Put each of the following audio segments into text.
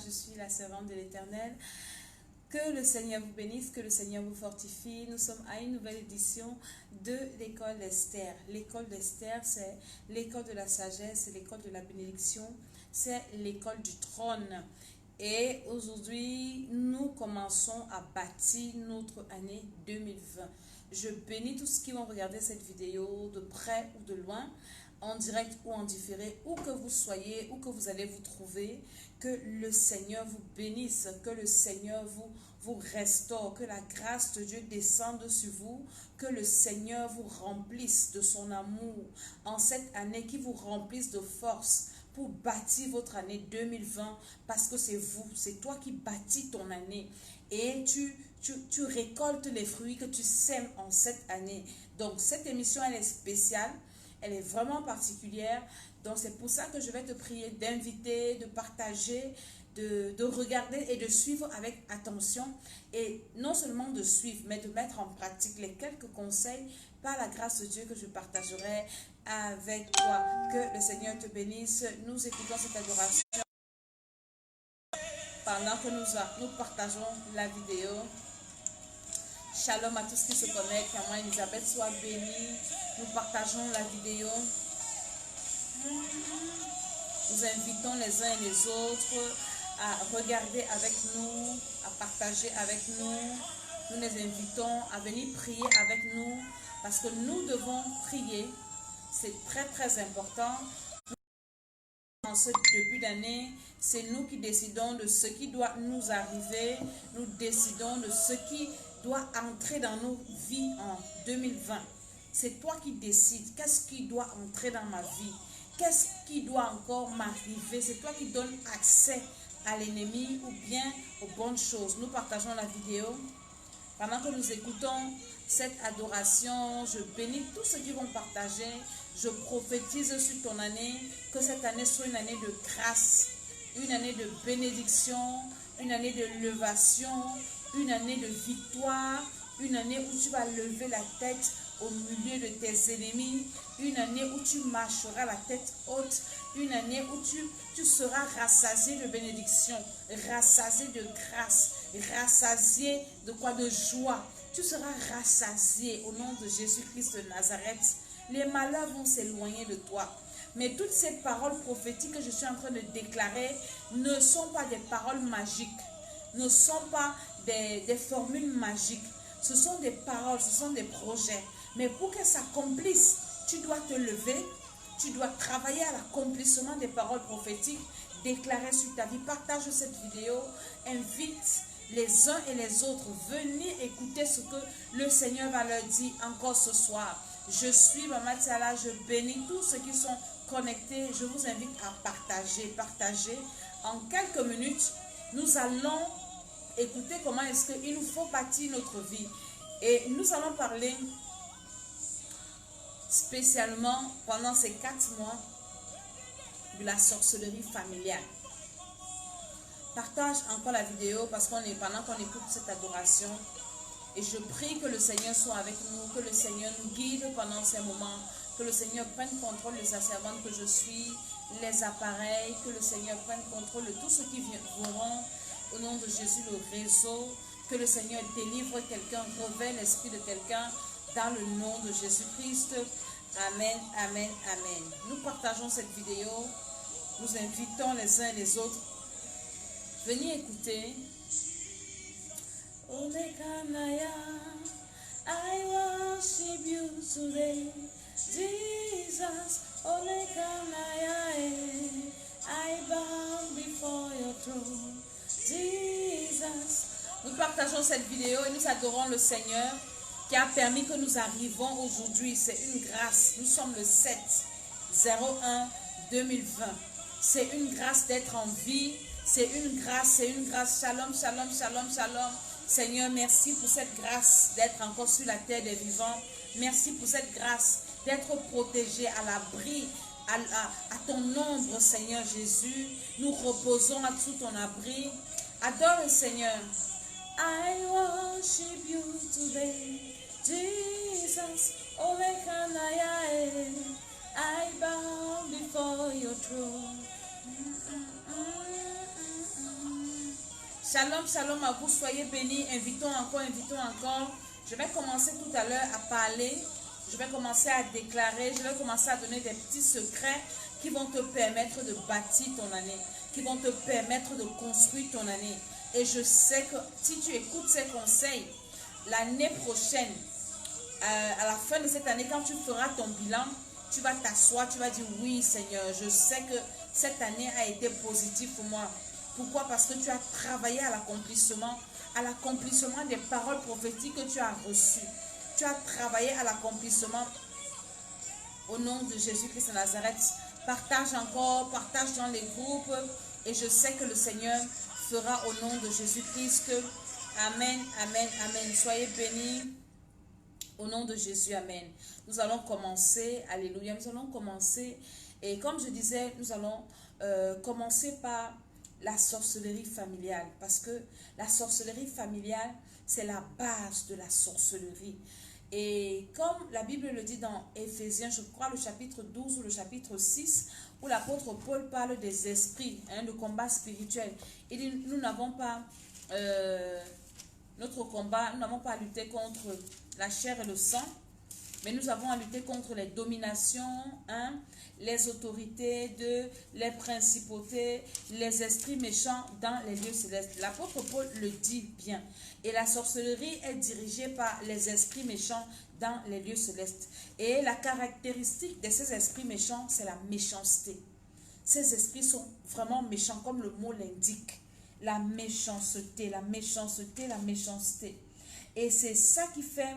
Je suis la servante de l'Éternel. Que le Seigneur vous bénisse, que le Seigneur vous fortifie. Nous sommes à une nouvelle édition de l'école d'Esther. L'école d'Esther, c'est l'école de la sagesse, c'est l'école de la bénédiction, c'est l'école du trône. Et aujourd'hui, nous commençons à bâtir notre année 2020. Je bénis tous ceux qui vont regarder cette vidéo de près ou de loin, en direct ou en différé, où que vous soyez, où que vous allez vous trouver. Que le Seigneur vous bénisse, que le Seigneur vous restaure, que la grâce de Dieu descende sur vous, que le Seigneur vous remplisse de son amour en cette année, qui vous remplisse de force pour bâtir votre année 2020, parce que c'est vous, c'est toi qui bâtis ton année et tu récoltes les fruits que tu sèmes en cette année. Donc cette émission, elle est spéciale, elle est vraiment particulière. Donc c'est pour ça que je vais te prier d'inviter, de partager, de regarder et de suivre avec attention. Et non seulement de suivre, mais de mettre en pratique les quelques conseils par la grâce de Dieu que je partagerai avec toi. Que le Seigneur te bénisse. Nous écoutons cette adoration pendant que nous partageons la vidéo. Shalom à tous qui se connectent. Maman Elisabeth, sois bénie. Nous partageons la vidéo. Nous invitons les uns et les autres à regarder avec nous, à partager avec nous. Nous les invitons à venir prier avec nous parce que nous devons prier. C'est très très important. En ce début d'année, c'est nous qui décidons de ce qui doit nous arriver. Nous décidons de ce qui doit entrer dans nos vies en 2020. C'est toi qui décides. Qu'est-ce qui doit entrer dans ma vie? Qu'est-ce qui doit encore m'arriver? C'est toi qui donnes accès à l'ennemi ou bien aux bonnes choses. Nous partageons la vidéo. Pendant que nous écoutons cette adoration, je bénis tous ceux qui vont partager. Je prophétise sur ton année, que cette année soit une année de grâce, une année de bénédiction, une année de levation, une année de victoire, une année où tu vas lever la tête au milieu de tes ennemis, une année où tu marcheras la tête haute, une année où tu seras rassasié de bénédiction, rassasié de grâce, rassasié de quoi? De joie. Tu seras rassasié au nom de Jésus-Christ de Nazareth. Les malheurs vont s'éloigner de toi. Mais toutes ces paroles prophétiques que je suis en train de déclarer ne sont pas des paroles magiques, ne sont pas des formules magiques. Ce sont des paroles, ce sont des projets. Mais pour que ça accomplisse, tu dois te lever, tu dois travailler à l'accomplissement des paroles prophétiques déclarées sur ta vie. Partage cette vidéo, invite les uns et les autres, venez écouter ce que le Seigneur va leur dire encore ce soir. Je suis Maman Tiala, je bénis tous ceux qui sont connectés. Je vous invite à partager. En quelques minutes, nous allons écouter comment est-ce qu'il nous faut bâtir notre vie. Et nous allons parler spécialement pendant ces 4 mois de la sorcellerie familiale. Partage encore la vidéo parce qu'on est pendant qu'on écoute cette adoration. Et je prie que le Seigneur soit avec nous, que le Seigneur nous guide pendant ces moments, que le Seigneur prenne contrôle de sa servante que je suis, les appareils, que le Seigneur prenne contrôle de tout ce qui viendront au nom de Jésus, le réseau, que le Seigneur délivre quelqu'un, révèle l'esprit de quelqu'un dans le nom de Jésus-Christ. Amen, amen, amen. Nous partageons cette vidéo, nous invitons les uns et les autres. Venez écouter. Olekanaya, I worship you today, Jesus. Olekanaya, I bow before your throne, Jesus. Nous partageons cette vidéo et nous adorons le Seigneur qui a permis que nous arrivons aujourd'hui. C'est une grâce. Nous sommes le 7/01/2020. C'est une grâce d'être en vie. C'est une grâce. Shalom, shalom, shalom, shalom. Seigneur, merci pour cette grâce d'être encore sur la terre des vivants. Merci pour cette grâce d'être protégé à l'abri, à ton ombre, Seigneur Jésus. Nous reposons sous ton abri. Adore le Seigneur. I worship you today, Jesus. I bow before your throne. Shalom, shalom à vous, soyez bénis. Invitons encore, invitons encore. Je vais commencer tout à l'heure à parler. Je vais commencer à déclarer. Je vais commencer à donner des petits secrets qui vont te permettre de bâtir ton année, qui vont te permettre de construire ton année. Et je sais que si tu écoutes ces conseils, l'année prochaine, à la fin de cette année, quand tu feras ton bilan, tu vas t'asseoir, tu vas dire oui Seigneur, je sais que cette année a été positive pour moi. Pourquoi? Parce que tu as travaillé à l'accomplissement des paroles prophétiques que tu as reçues. Tu as travaillé à l'accomplissement au nom de Jésus-Christ de Nazareth. Partage encore, partage dans les groupes et je sais que le Seigneur fera au nom de Jésus-Christ que Amen, Amen, Amen. Soyez bénis au nom de Jésus, Amen. Nous allons commencer, alléluia, nous allons commencer et comme je disais, nous allons commencer par la sorcellerie familiale parce que la sorcellerie familiale, c'est la base de la sorcellerie. Et comme la Bible le dit dans Éphésiens, je crois le chapitre 12 ou le chapitre 6, où l'apôtre Paul parle des esprits, de combat spirituel. Il dit, nous n'avons pas, notre combat, nous n'avons pas à lutter contre la chair et le sang, mais nous avons à lutter contre les dominations, les autorités, les principautés, les esprits méchants dans les lieux célestes. L'apôtre Paul le dit bien. Et la sorcellerie est dirigée par les esprits méchants dans les lieux célestes. Et la caractéristique de ces esprits méchants, c'est la méchanceté. Ces esprits sont vraiment méchants, comme le mot l'indique. La méchanceté, la méchanceté, la méchanceté. Et c'est ça qui fait...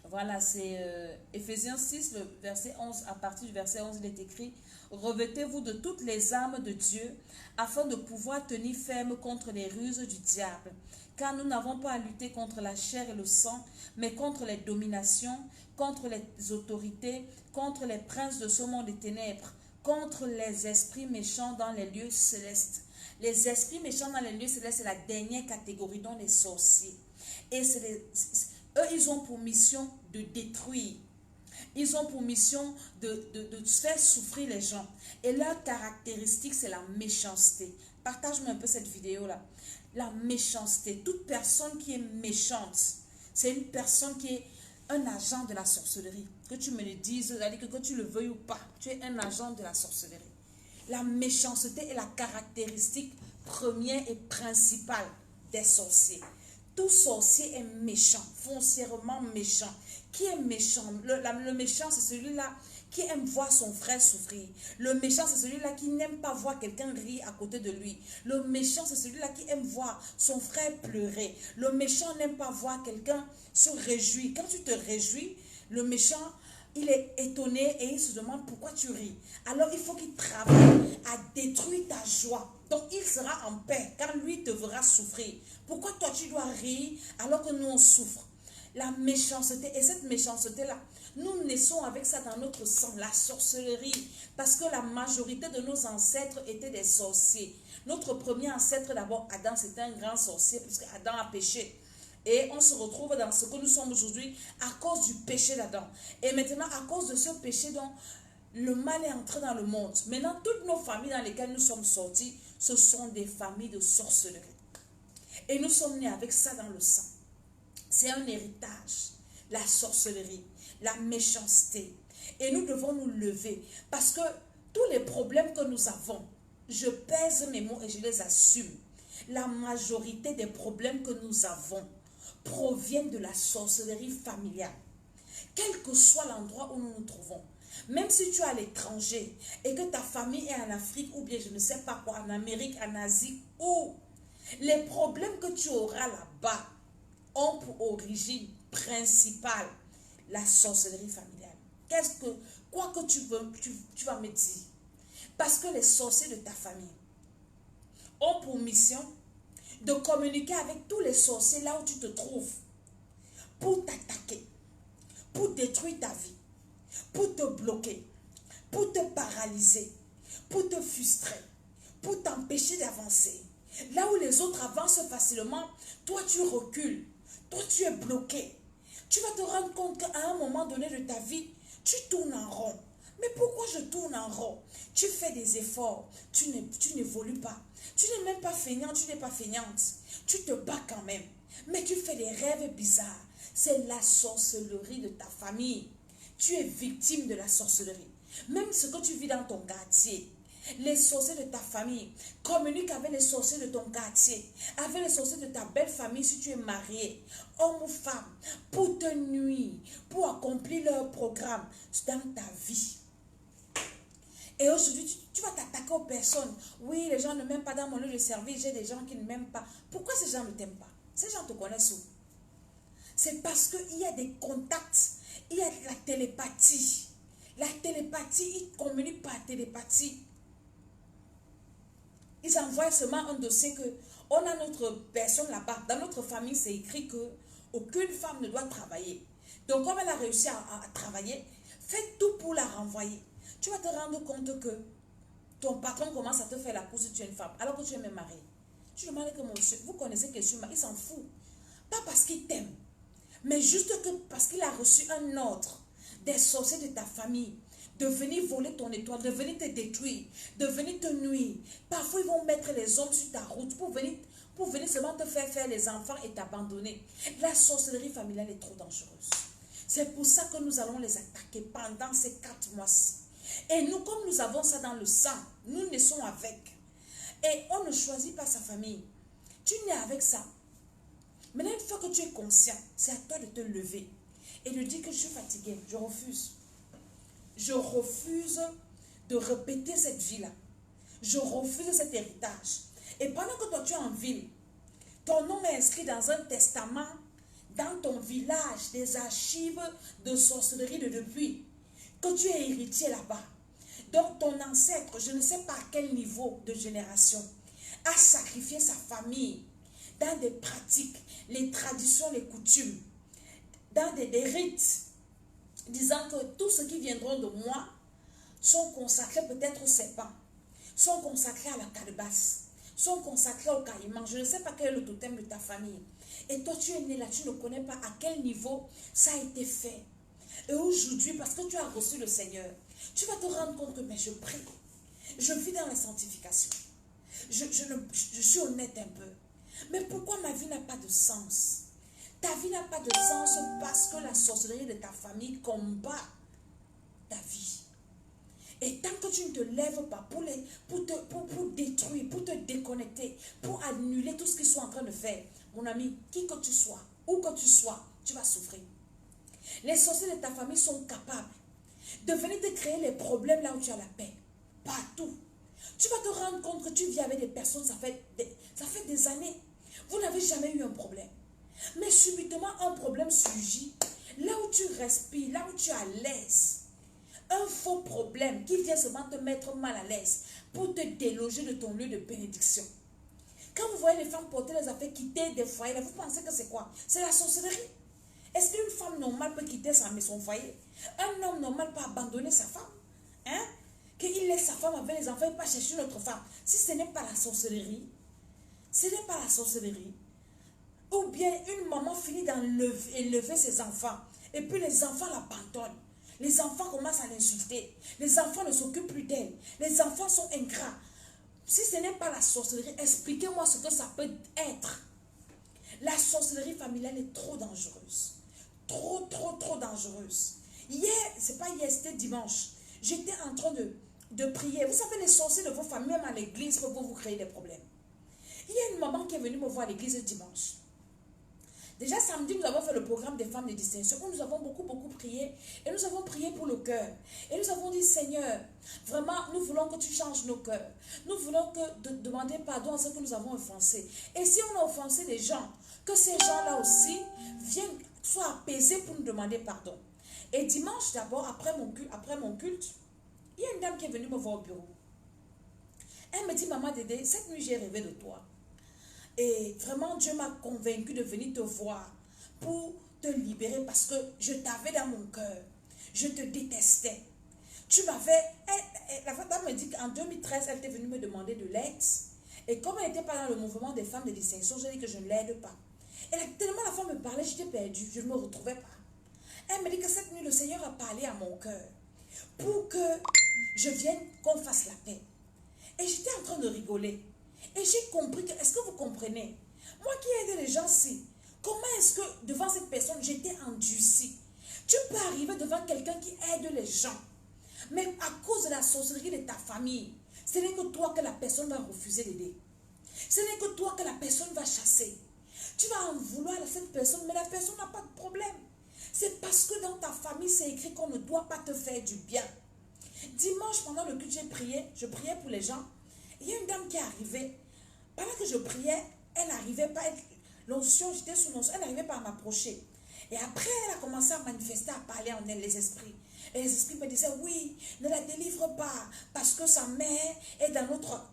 Voilà, c'est Éphésiens 6, le verset 11, à partir du verset 11, il est écrit « Revêtez-vous de toutes les armes de Dieu, afin de pouvoir tenir ferme contre les ruses du diable. Car nous n'avons pas à lutter contre la chair et le sang, mais contre les dominations, contre les autorités, contre les princes de ce monde des ténèbres, contre les esprits méchants dans les lieux célestes. » Les esprits méchants dans les lieux célestes, c'est la dernière catégorie, dont les sorciers. Et eux, ils ont pour mission de détruire. Ils ont pour mission de faire souffrir les gens. Et leur caractéristique, c'est la méchanceté. Partage-moi un peu cette vidéo-là. La méchanceté. Toute personne qui est méchante, c'est une personne qui est un agent de la sorcellerie. Que tu me le dises, c'est-à-dire que tu le veuilles ou pas, tu es un agent de la sorcellerie. La méchanceté est la caractéristique première et principale des sorciers. Tout sorcier est méchant, foncièrement méchant. Qui est méchant? Le méchant, c'est celui-là qui aime voir son frère souffrir. Le méchant, c'est celui-là qui n'aime pas voir quelqu'un rire à côté de lui. Le méchant, c'est celui-là qui aime voir son frère pleurer. Le méchant n'aime pas voir quelqu'un se réjouir. Quand tu te réjouis, le méchant, il est étonné et il se demande pourquoi tu ris. Alors il faut qu'il travaille à détruire ta joie. Donc il sera en paix quand lui te verra souffrir. Pourquoi toi tu dois rire alors que nous on souffre? La méchanceté, et cette méchanceté-là, nous naissons avec ça dans notre sang, la sorcellerie. Parce que la majorité de nos ancêtres étaient des sorciers. Notre premier ancêtre d'abord, Adam, c'était un grand sorcier puisque Adam a péché. Et on se retrouve dans ce que nous sommes aujourd'hui à cause du péché d'Adam. Et maintenant, à cause de ce péché, donc, le mal est entré dans le monde. Maintenant, toutes nos familles dans lesquelles nous sommes sortis, ce sont des familles de sorcellerie. Et nous sommes nés avec ça dans le sang. C'est un héritage. La sorcellerie, la méchanceté. Et nous devons nous lever. Parce que tous les problèmes que nous avons, je pèse mes mots et je les assume. La majorité des problèmes que nous avons proviennent de la sorcellerie familiale. Quel que soit l'endroit où nous nous trouvons, même si tu es à l'étranger et que ta famille est en Afrique ou bien je ne sais pas quoi, en Amérique, en Asie, ou les problèmes que tu auras là-bas ont pour origine principale la sorcellerie familiale. Quoi que tu veux, tu vas me dire. Parce que les sorciers de ta famille ont pour mission de communiquer avec tous les sorciers là où tu te trouves pour t'attaquer, pour détruire ta vie, pour te bloquer, pour te paralyser, pour te frustrer, pour t'empêcher d'avancer. Là où les autres avancent facilement, toi tu recules, toi tu es bloqué. Tu vas te rendre compte qu'à un moment donné de ta vie, tu tournes en rond. Mais pourquoi je tourne en rond? Tu fais des efforts, tu n'évolues pas. Tu n'es même pas feignant, tu n'es pas feignante. Tu te bats quand même. Mais tu fais des rêves bizarres. C'est la sorcellerie de ta famille. Tu es victime de la sorcellerie. Même ce que tu vis dans ton quartier, les sorciers de ta famille, communique avec les sorciers de ton quartier, avec les sorciers de ta belle famille si tu es marié, homme ou femme, pour te nuire, pour accomplir leur programme dans ta vie. Et aujourd'hui, tu vas t'attaquer aux personnes. Oui, les gens ne m'aiment pas dans mon lieu de service, j'ai des gens qui ne m'aiment pas. Pourquoi ces gens ne t'aiment pas? Ces gens te connaissent où? C'est parce qu'il y a des contacts, il y a de la télépathie. La télépathie, ils communiquent par télépathie. Ils envoient seulement un dossier que on a notre personne là-bas. Dans notre famille, c'est écrit que aucune femme ne doit travailler. Donc, comme elle a réussi à travailler, fais tout pour la renvoyer. Tu vas te rendre compte que ton patron commence à te faire la course si tu es une femme, alors que tu es même mariée. Tu demandes que monsieur, vous connaissez que je suis mariée, il s'en fout. Pas parce qu'il t'aime, mais juste que parce qu'il a reçu un ordre des sorciers de ta famille de venir voler ton étoile, de venir te détruire, de venir te nuire. Parfois, ils vont mettre les hommes sur ta route pour venir seulement te faire les enfants et t'abandonner. La sorcellerie familiale est trop dangereuse. C'est pour ça que nous allons les attaquer pendant ces 4 mois-ci. Et nous, comme nous avons ça dans le sang, nous naissons avec. Et on ne choisit pas sa famille. Tu nais avec ça. Maintenant, une fois que tu es conscient, c'est à toi de te lever et de dire que je suis fatiguée, je refuse. Je refuse de répéter cette vie-là. Je refuse cet héritage. Et pendant que toi tu es en ville, ton nom est inscrit dans un testament, dans ton village, des archives de sorcellerie de depuis, que tu es héritier là-bas. Donc ton ancêtre, je ne sais pas à quel niveau de génération, a sacrifié sa famille dans des pratiques, les traditions, les coutumes, dans des rites, disant que tous ceux qui viendront de moi sont consacrés peut-être au serpent, sont consacrés à la calebasse, sont consacrés au caïman. Je ne sais pas quel est le totem de ta famille. Et toi, tu es né là, tu ne connais pas à quel niveau ça a été fait. Et aujourd'hui, parce que tu as reçu le Seigneur, tu vas te rendre compte que mais je prie. Je vis dans la sanctification. Je suis honnête un peu. Mais pourquoi ma vie n'a pas de sens? Ta vie n'a pas de sens parce que la sorcellerie de ta famille combat ta vie. Et tant que tu ne te lèves pas pour détruire, pour te déconnecter, pour annuler tout ce qu'ils sont en train de faire, mon ami, qui que tu sois, où que tu sois, tu vas souffrir. Les sorciers de ta famille sont capables de venir te créer les problèmes là où tu as la paix. Partout. Tu vas te rendre compte que tu vis avec des personnes, ça fait des années. Vous n'avez jamais eu un problème. Mais subitement, un problème surgit. Là où tu respires, là où tu es à l'aise. Un faux problème qui vient seulement te mettre mal à l'aise pour te déloger de ton lieu de bénédiction. Quand vous voyez les femmes porter les affaires, quitter des foyers, vous pensez que c'est quoi? C'est la sorcellerie. Est-ce qu'une femme normale peut quitter son foyer? Un homme normal peut abandonner sa femme? Hein? Qu'il laisse sa femme avec les enfants et pas chercher une autre femme. Si ce n'est pas la sorcellerie, ce n'est pas la sorcellerie. Ou bien une maman finit d'élever ses enfants et puis les enfants l'abandonnent. Les enfants commencent à l'insulter. Les enfants ne s'occupent plus d'elle. Les enfants sont ingrats. Si ce n'est pas la sorcellerie, expliquez-moi ce que ça peut être. La sorcellerie familiale est trop dangereuse. Trop, trop, trop dangereuse. Hier, c'est pas hier, c'était dimanche. J'étais en train de prier. Vous savez, les sorciers de vos familles, même à l'église, peuvent vous créer des problèmes. Il y a une maman qui est venue me voir à l'église dimanche. Déjà samedi, nous avons fait le programme des femmes de distinction où nous avons beaucoup prié et nous avons prié pour le cœur. Et nous avons dit, Seigneur, vraiment, nous voulons que tu changes nos cœurs. Nous voulons demander pardon à ceux que nous avons offensés. Et si on a offensé des gens, que ces gens-là aussi viennent, soient apaisés pour nous demander pardon. Et dimanche d'abord, après mon culte, il y a une dame qui est venue me voir au bureau. Elle me dit, maman Dédé, cette nuit j'ai rêvé de toi. Et vraiment, Dieu m'a convaincu de venir te voir pour te libérer parce que je t'avais dans mon cœur. Je te détestais. Tu m'avais... La femme me dit qu'en 2013, elle était venue me demander de l'aide. Et comme elle n'était pas dans le mouvement des femmes de distinction, j'ai dit que je ne l'aide pas. Et tellement la femme me parlait, j'étais perdue. Je ne me retrouvais pas. Elle me dit que cette nuit, le Seigneur a parlé à mon cœur pour que je vienne, qu'on fasse la paix. Et j'étais en train de rigoler. Et j'ai compris que, est-ce que vous comprenez? Moi qui ai aidé les gens ci, comment est-ce que devant cette personne, j'étais endurcie? Tu peux arriver devant quelqu'un qui aide les gens, mais à cause de la sorcellerie de ta famille, ce n'est que toi que la personne va refuser d'aider. Ce n'est que toi que la personne va chasser. Tu vas en vouloir à cette personne, mais la personne n'a pas de problème. C'est parce que dans ta famille, c'est écrit qu'on ne doit pas te faire du bien. Dimanche, pendant le culte, je priais pour les gens. Il y a une dame qui est arrivée. Pendant que je priais, elle n'arrivait pas, l'onction, j'étais sous l'onction, elle n'arrivait pas à m'approcher. Et après, elle a commencé à manifester, à parler en elle, les esprits. Et les esprits me disaient, oui, ne la délivre pas, parce que sa mère est dans notre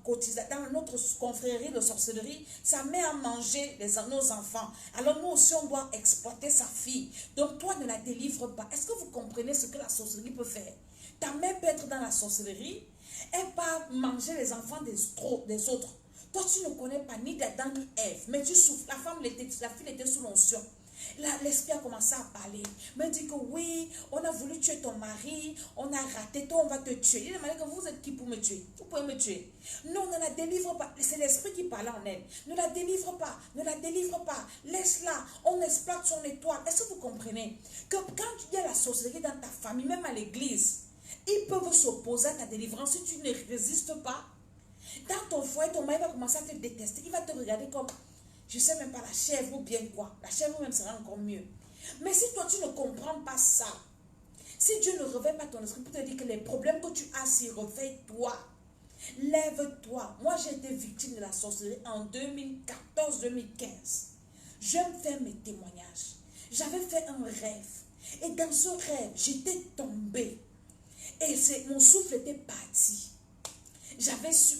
confrérie de sorcellerie. Sa mère a mangé nos enfants. Alors nous aussi, on doit exploiter sa fille. Donc toi, ne la délivre pas. Est-ce que vous comprenez ce que la sorcellerie peut faire? Ta mère peut être dans la sorcellerie, elle va manger les enfants des autres. Toi, tu ne connais pas ni Adam ni Ève, mais tu souffres. La fille était sous l'onction. L'esprit a commencé à parler. Me dit que oui, on a voulu tuer ton mari, on a raté, toi on va te tuer. Il m'a dit que vous êtes qui pour me tuer? Vous pouvez me tuer. Non, ne la délivre pas. C'est l'esprit qui parlait en elle. Ne la délivre pas, ne la délivre pas. Laisse-la, on exploite son étoile. Est-ce que vous comprenez que quand il y a la sorcellerie dans ta famille, même à l'église, ils peuvent s'opposer à ta délivrance si tu ne résistes pas. Dans ton foyer, ton mari va commencer à te détester. Il va te regarder comme, je ne sais même pas, la chèvre ou bien quoi. La chèvre même sera encore mieux. Mais si toi, tu ne comprends pas ça, si Dieu ne réveille pas ton esprit pour te dire que les problèmes que tu as, s'y réveille-toi. Lève-toi. Moi, j'ai été victime de la sorcellerie en 2014-2015. J'aime faire mes témoignages. J'avais fait un rêve. Et dans ce rêve, j'étais tombée. Et mon souffle était parti.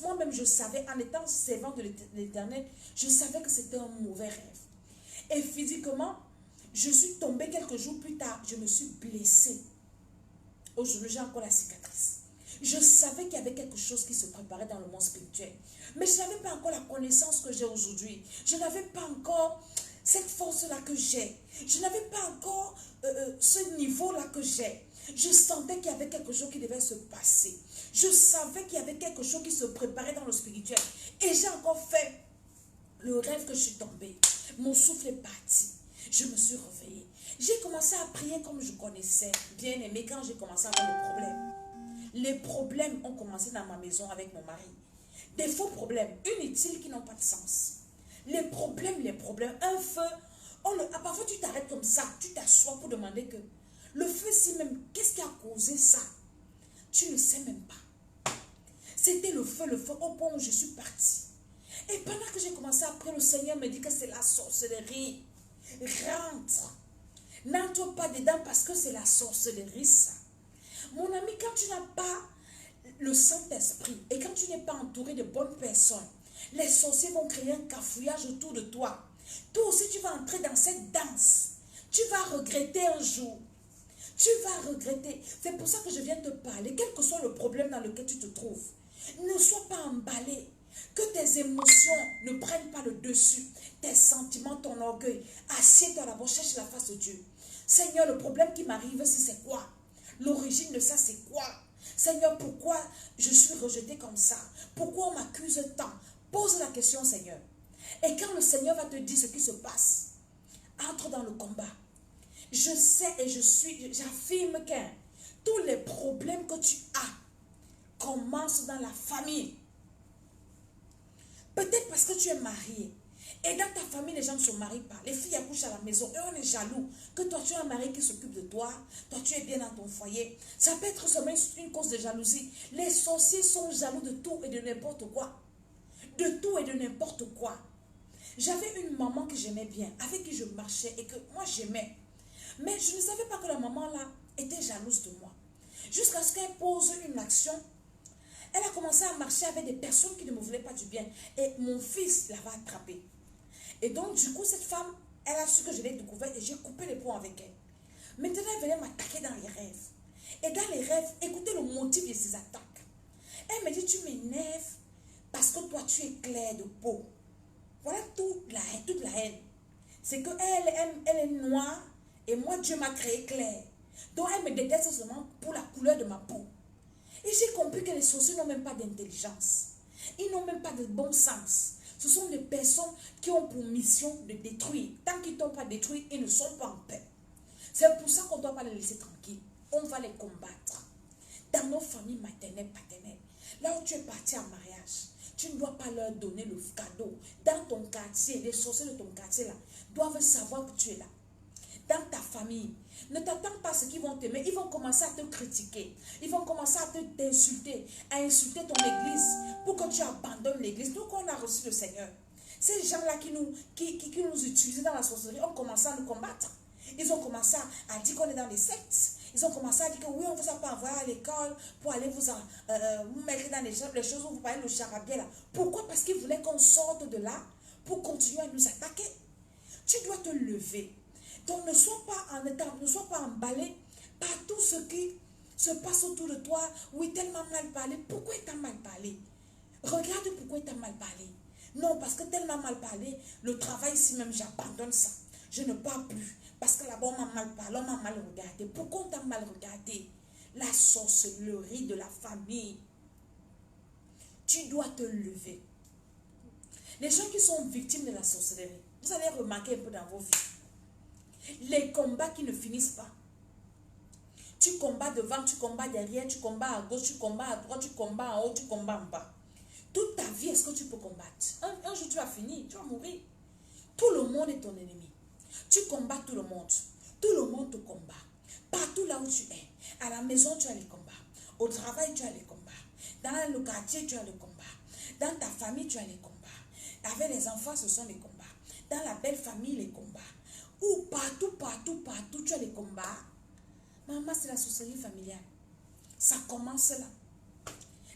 Moi-même, je savais, en étant servant de l'Éternel, je savais que c'était un mauvais rêve. Et physiquement, je suis tombée quelques jours plus tard, je me suis blessée. Aujourd'hui, j'ai encore la cicatrice. Je savais qu'il y avait quelque chose qui se préparait dans le monde spirituel. Mais je n'avais pas encore la connaissance que j'ai aujourd'hui. Je n'avais pas encore cette force-là que j'ai. Je n'avais pas encore ce niveau-là que j'ai. Je sentais qu'il y avait quelque chose qui devait se passer. Je savais qu'il y avait quelque chose qui se préparait dans le spirituel. Et j'ai encore fait le rêve que je suis tombée. Mon souffle est parti. Je me suis réveillée. J'ai commencé à prier comme je connaissais. Bien aimé, quand j'ai commencé à avoir des problèmes. Les problèmes ont commencé dans ma maison avec mon mari. Des faux problèmes, inutiles qui n'ont pas de sens. Les problèmes. Un feu, parfois tu t'arrêtes comme ça, tu t'assois pour demander que le feu, si même, qu'est-ce qui a causé ça? Tu ne sais même pas. C'était le feu au point où je suis partie. Et pendant que j'ai commencé à prier, le Seigneur me dit que c'est la sorcellerie. Rentre. N'entre pas dedans parce que c'est la sorcellerie, ça. Mon ami, quand tu n'as pas le Saint-Esprit et quand tu n'es pas entouré de bonnes personnes, les sorciers vont créer un cafouillage autour de toi. Toi aussi, tu vas entrer dans cette danse. Tu vas regretter un jour. Tu vas regretter. C'est pour ça que je viens te parler. Quel que soit le problème dans lequel tu te trouves, ne sois pas emballé. Que tes émotions ne prennent pas le dessus. Tes sentiments, ton orgueil. Assieds-toi d'abord, cherche la face de Dieu. Seigneur, le problème qui m'arrive, c'est quoi? L'origine de ça, c'est quoi? Seigneur, pourquoi je suis rejeté comme ça? Pourquoi on m'accuse tant? Pose la question, Seigneur. Et quand le Seigneur va te dire ce qui se passe, entre dans le combat. Je sais et j'affirme que tous les problèmes que tu as commencent dans la famille. Peut-être parce que tu es marié. Et dans ta famille, les gens ne se marient pas. Les filles accouchent à la maison et on est jaloux. Que toi, tu as un mari qui s'occupe de toi. Toi, tu es bien dans ton foyer. Ça peut être seulement une cause de jalousie. Les sorciers sont jaloux de tout et de n'importe quoi. De tout et de n'importe quoi. J'avais une maman que j'aimais bien, avec qui je marchais et que moi j'aimais. Mais je ne savais pas que la maman là était jalouse de moi. Jusqu'à ce qu'elle pose une action. Elle a commencé à marcher avec des personnes qui ne me voulaient pas du bien. Et mon fils l'avait attrapée. Et donc du coup cette femme, elle a su que je l'ai découvert et j'ai coupé les ponts avec elle. Maintenant elle venait m'attaquer dans les rêves. Et dans les rêves, écoutez le motif de ses attaques. Elle me dit, tu m'énerves parce que toi tu es clair de peau. Voilà toute la haine. C'est qu'elle est noire et moi Dieu m'a créé clair. Donc elle me déteste seulement pour la couleur de ma peau. Et j'ai compris que les sorciers n'ont même pas d'intelligence. Ils n'ont même pas de bon sens. Ce sont des personnes qui ont pour mission de détruire. Tant qu'ils ne t'ont pas détruit, ils ne sont pas en paix. C'est pour ça qu'on ne doit pas les laisser tranquilles. On va les combattre. Dans nos familles maternelles, paternelles, là où tu es parti en mariage, tu ne dois pas leur donner le cadeau. Dans ton quartier, les sorciers de ton quartier là doivent savoir que tu es là. Dans ta famille, ne t'attends pas à ce qu'ils vont t'aimer. Ils vont commencer à te critiquer. Ils vont commencer à t'insulter, à insulter ton église pour que tu abandonnes l'église. Donc on a reçu le Seigneur. Ces gens-là qui nous utilisaient dans la sorcellerie ont commencé à nous combattre. Ils ont commencé à dire qu'on est dans les sectes. Ils ont commencé à dire que oui, on ne vous a pas envoyé à l'école pour aller vous mettre dans les choses où vous parlez le charabia là. Pourquoi? Parce qu'ils voulaient qu'on sorte de là pour continuer à nous attaquer. Tu dois te lever. Donc ne sois pas en état, ne sois pas emballé par tout ce qui se passe autour de toi. Oui, tellement mal parlé. Pourquoi il t'a mal parlé? Regarde pourquoi il t'a mal parlé. Non, parce que tellement mal parlé, le travail ici même, j'abandonne ça. Je ne parle plus. Parce que là-bas, on m'a mal parlé, on m'a mal regardé. Pourquoi on t'a mal regardé? La sorcellerie de la famille. Tu dois te lever. Les gens qui sont victimes de la sorcellerie, vous allez remarquer un peu dans vos vies. Les combats qui ne finissent pas. Tu combats devant, tu combats derrière, tu combats à gauche, tu combats à droite, tu combats en haut, tu combats en bas. Toute ta vie, est-ce que tu peux combattre? Un jour, tu vas finir, tu vas mourir. Tout le monde est ton ennemi. Tu combats tout le monde. Tout le monde te combat. Partout là où tu es. À la maison, tu as les combats. Au travail, tu as les combats. Dans le quartier, tu as les combats. Dans ta famille, tu as les combats. Avec les enfants, ce sont les combats. Dans la belle famille, les combats. Ou partout, tu as les combats. Maman, c'est la sorcellerie familiale. Ça commence là.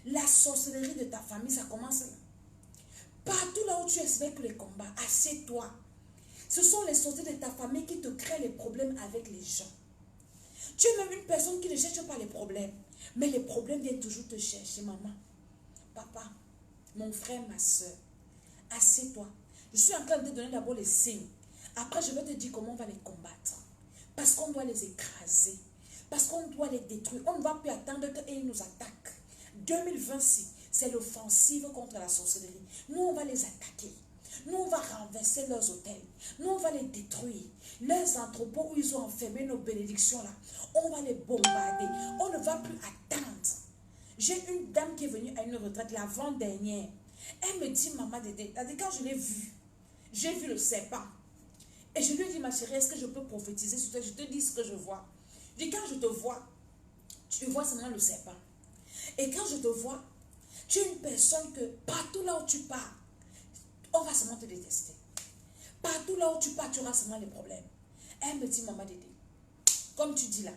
La sorcellerie de ta famille, ça commence là. Partout là où tu espères que les combats, assieds-toi. Ce sont les sorciers de ta famille qui te créent les problèmes avec les gens. Tu es même une personne qui ne cherche pas les problèmes. Mais les problèmes viennent toujours te chercher, maman. Papa, mon frère, ma soeur, assieds-toi. Je suis en train de te donner d'abord les signes. Après, je vais te dire comment on va les combattre. Parce qu'on doit les écraser. Parce qu'on doit les détruire. On ne va plus attendre qu'ils nous attaquent. 2026, c'est l'offensive contre la sorcellerie. Nous, on va les attaquer. Nous, on va renverser leurs hôtels. Nous, on va les détruire. Leurs entrepôts où ils ont enfermé nos bénédictions là, on va les bombarder. On ne va plus attendre. J'ai une dame qui est venue à une retraite l'avant-dernière. Elle me dit, maman Dédé, quand je l'ai vue, j'ai vu le serpent. Et je lui ai dit, ma chérie, est-ce que je peux prophétiser sur toi? Je te dis ce que je vois. Je dis, quand je te vois, tu vois seulement le serpent. Et quand je te vois, tu es une personne que partout là où tu pars, on va seulement te détester. Partout là où tu pars, tu auras seulement les problèmes. Elle me dit, maman Dédé, comme tu dis là,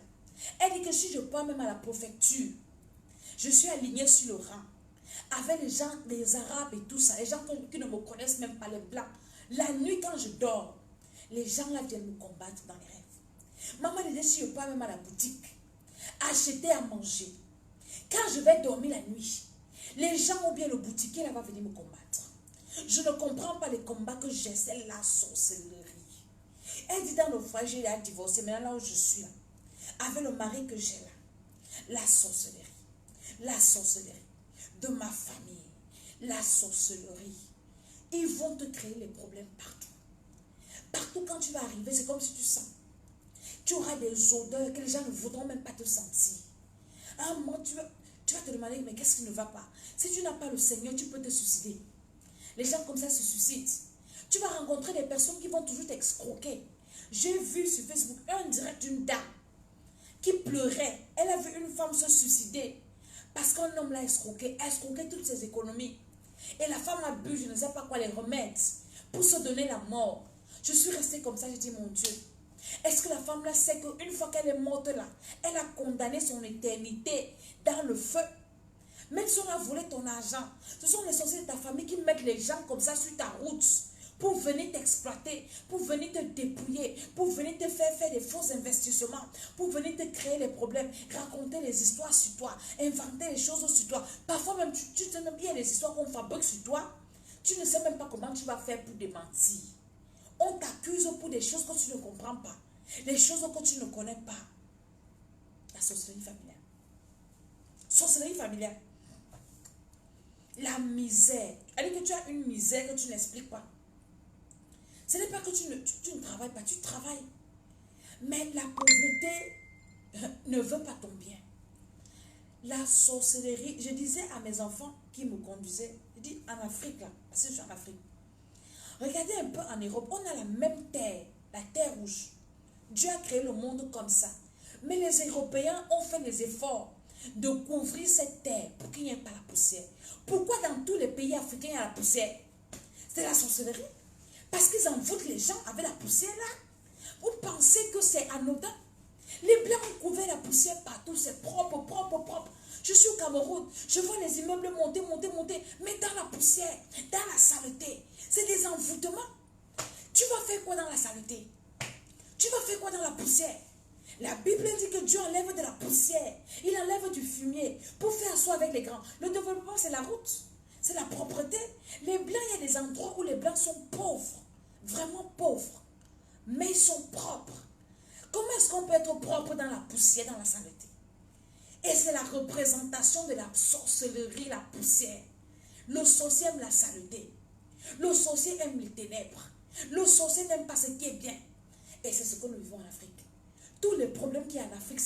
elle dit que si je pars même à la préfecture, je suis alignée sur le rang, avec les gens, les Arabes et tout ça, les gens qui ne me connaissent même pas, les Blancs. La nuit, quand je dors, les gens là viennent me combattre dans les rêves. Maman Dédé, si je pars même à la boutique, acheter à manger, quand je vais dormir la nuit, les gens ou bien le boutiquier là va venir me combattre. Je ne comprends pas les combats que j'ai, c'est la sorcellerie. Elle dit dans le foyer, j'ai divorcé, maintenant là où je suis là, avec le mari que j'ai là, la sorcellerie de ma famille, la sorcellerie. Ils vont te créer les problèmes partout. Partout quand tu vas arriver, c'est comme si tu sens. Tu auras des odeurs que les gens ne voudront même pas te sentir. À un moment, tu vas te demander, mais qu'est-ce qui ne va pas? Si tu n'as pas le Seigneur, tu peux te suicider. Les gens comme ça se suicident. Tu vas rencontrer des personnes qui vont toujours t'escroquer. J'ai vu sur Facebook un direct d'une dame qui pleurait. Elle a vu une femme se suicider parce qu'un homme l'a escroqué toutes ses économies. Et la femme a bu, je ne sais pas quoi, les remèdes pour se donner la mort. Je suis restée comme ça, j'ai dit, mon Dieu, est-ce que la femme là sait qu'une fois qu'elle est morte là, elle a condamné son éternité dans le feu? Même si on a volé ton argent, ce sont les sorciers de ta famille qui mettent les gens comme ça sur ta route pour venir t'exploiter, pour venir te dépouiller, pour venir te faire des faux investissements, pour venir te créer les problèmes, raconter les histoires sur toi, inventer les choses sur toi. Parfois même, tu sais même bien les histoires qu'on fabrique sur toi, tu ne sais même pas comment tu vas faire pour démentir. On t'accuse pour des choses que tu ne comprends pas, les choses que tu ne connais pas. La sorcellerie familiale. Sorcellerie familiale. La La misère. Elle dit que tu as une misère que tu n'expliques pas. Ce n'est pas que tu ne travailles pas, tu travailles. Mais la pauvreté ne veut pas ton bien. La sorcellerie, je disais à mes enfants qui me conduisaient, je dis en Afrique, là, parce que je suis en Afrique, regardez un peu en Europe, on a la même terre, la terre rouge. Dieu a créé le monde comme ça. Mais les Européens ont fait des efforts de couvrir cette terre pour qu'il n'y ait pas la poussière. Pourquoi dans tous les pays africains il y a la poussière? C'est la sorcellerie. Parce qu'ils envoûtent les gens avec la poussière là. Vous pensez que c'est anodin? Les Blancs ont couvert la poussière partout, c'est propre, propre, propre. Je suis au Cameroun, je vois les immeubles monter, monter, monter, mais dans la poussière, dans la saleté. C'est des envoûtements. Tu vas faire quoi dans la saleté? Tu vas faire quoi dans la poussière? La Bible dit que Dieu enlève de la poussière, il enlève du fumier pour faire soi avec les grands. Le développement, c'est la route, c'est la propreté. Les Blancs, il y a des endroits où les Blancs sont pauvres, vraiment pauvres, mais ils sont propres. Comment est-ce qu'on peut être propre dans la poussière, dans la saleté? Et c'est la représentation de la sorcellerie, la poussière. Le sorcier aime la saleté. Le sorcier aime les ténèbres. Le sorcier n'aime pas ce qui est bien. Et c'est ce que nous vivons en Afrique. Tous les problèmes qu'il y a en Afrique,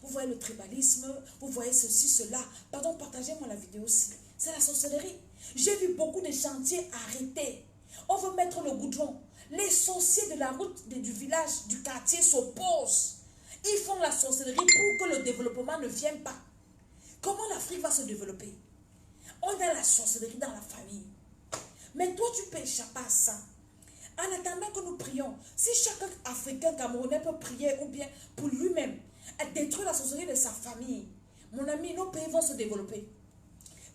vous voyez le tribalisme, vous voyez ceci, cela. Pardon, partagez-moi la vidéo aussi. C'est la sorcellerie. J'ai vu beaucoup de chantiers arrêtés. On veut mettre le goudron. Les sorciers de la route, du village, du quartier s'opposent. Ils font la sorcellerie pour que le développement ne vienne pas. Comment l'Afrique va se développer? On a la sorcellerie dans la famille. Mais toi, tu peux échapper à ça. En attendant que nous prions, si chaque Africain Camerounais peut prier ou bien pour lui-même, détruire la sorcellerie de sa famille, mon ami, nos pays vont se développer.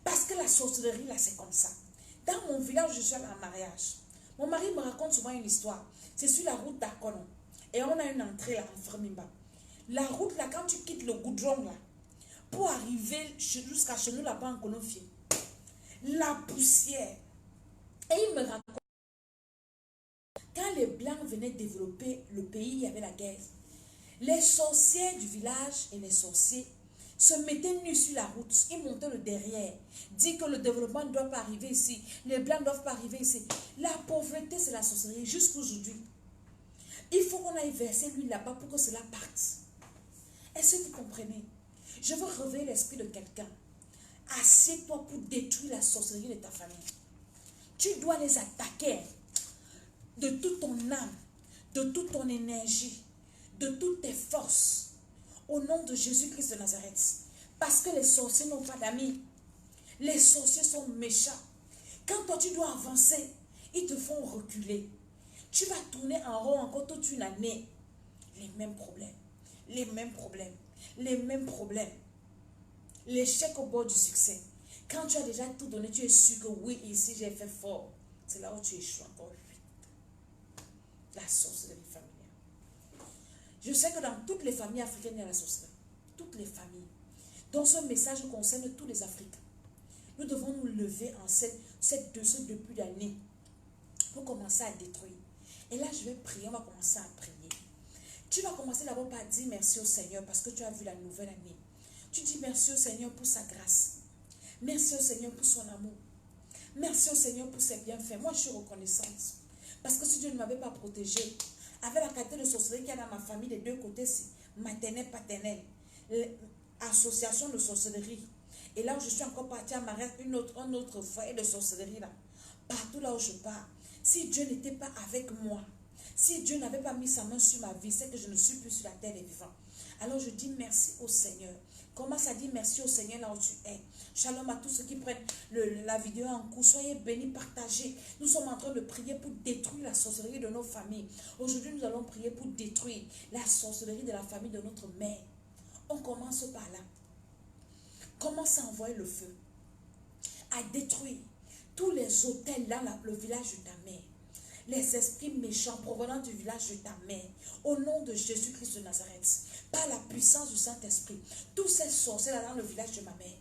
Parce que la sorcellerie, là, c'est comme ça. Dans mon village, je suis en mariage. Mon mari me raconte souvent une histoire. C'est sur la route d'Akono. Et on a une entrée là, en Fremimba. La route là, quand tu quittes le goudron là, pour arriver jusqu'à chez nous là-bas en Konofie, la poussière. Et il me raconte, quand les Blancs venaient développer le pays, il y avait la guerre. Les sorciers du village et les sorciers se mettaient nus sur la route. Ils montaient le derrière. Dit que le développement ne doit pas arriver ici. Les Blancs ne doivent pas arriver ici. La pauvreté, c'est la sorcellerie. Jusqu'aujourd'hui. Il faut qu'on aille verser l'huile là-bas pour que cela parte. Est-ce que vous comprenez? Je veux réveiller l'esprit de quelqu'un. Assieds-toi pour détruire la sorcellerie de ta famille. Tu dois les attaquer de toute ton âme, de toute ton énergie, de toutes tes forces, au nom de Jésus-Christ de Nazareth. Parce que les sorciers n'ont pas d'amis. Les sorciers sont méchants. Quand toi tu dois avancer, ils te font reculer. Tu vas tourner en rond encore toute une année. Les mêmes problèmes, les mêmes problèmes, les mêmes problèmes. L'échec au bord du succès. Quand tu as déjà tout donné, tu es sûr que oui, ici j'ai fait fort. C'est là où tu échoues encore. La sorcellerie familiale. Je sais que dans toutes les familles africaines, il y a la sorcellerie. Toutes les familles. Donc ce message concerne tous les Africains. Nous devons nous lever en ce début d'année pour commencer à détruire. Et là, je vais prier, on va commencer à prier. Tu vas commencer d'abord par dire merci au Seigneur parce que tu as vu la nouvelle année. Tu dis merci au Seigneur pour sa grâce. Merci au Seigneur pour son amour. Merci au Seigneur pour ses bienfaits. Moi, je suis reconnaissante. Parce que si Dieu ne m'avait pas protégée, avec la qualité de sorcellerie qu'il y a dans ma famille, des deux côtés, maternelle, paternelle, association de sorcellerie. Et là où je suis encore partie à mariage, un autre foyer de sorcellerie là. Partout là où je pars. Si Dieu n'était pas avec moi, si Dieu n'avait pas mis sa main sur ma vie, c'est que je ne suis plus sur la terre des vivants. Alors je dis merci au Seigneur. Commence à dire merci au Seigneur là où tu es. Shalom à tous ceux qui prennent la vidéo en cours. Soyez bénis, partagez. Nous sommes en train de prier pour détruire la sorcellerie de nos familles. Aujourd'hui, nous allons prier pour détruire la sorcellerie de la famille de notre mère. On commence par là. Commence à envoyer le feu. À détruire tous les hôtels dans le village de ta mère. Les esprits méchants provenant du village de ta mère, au nom de Jésus-Christ de Nazareth, par la puissance du Saint-Esprit, tous ces sorciers là dans le village de ma mère,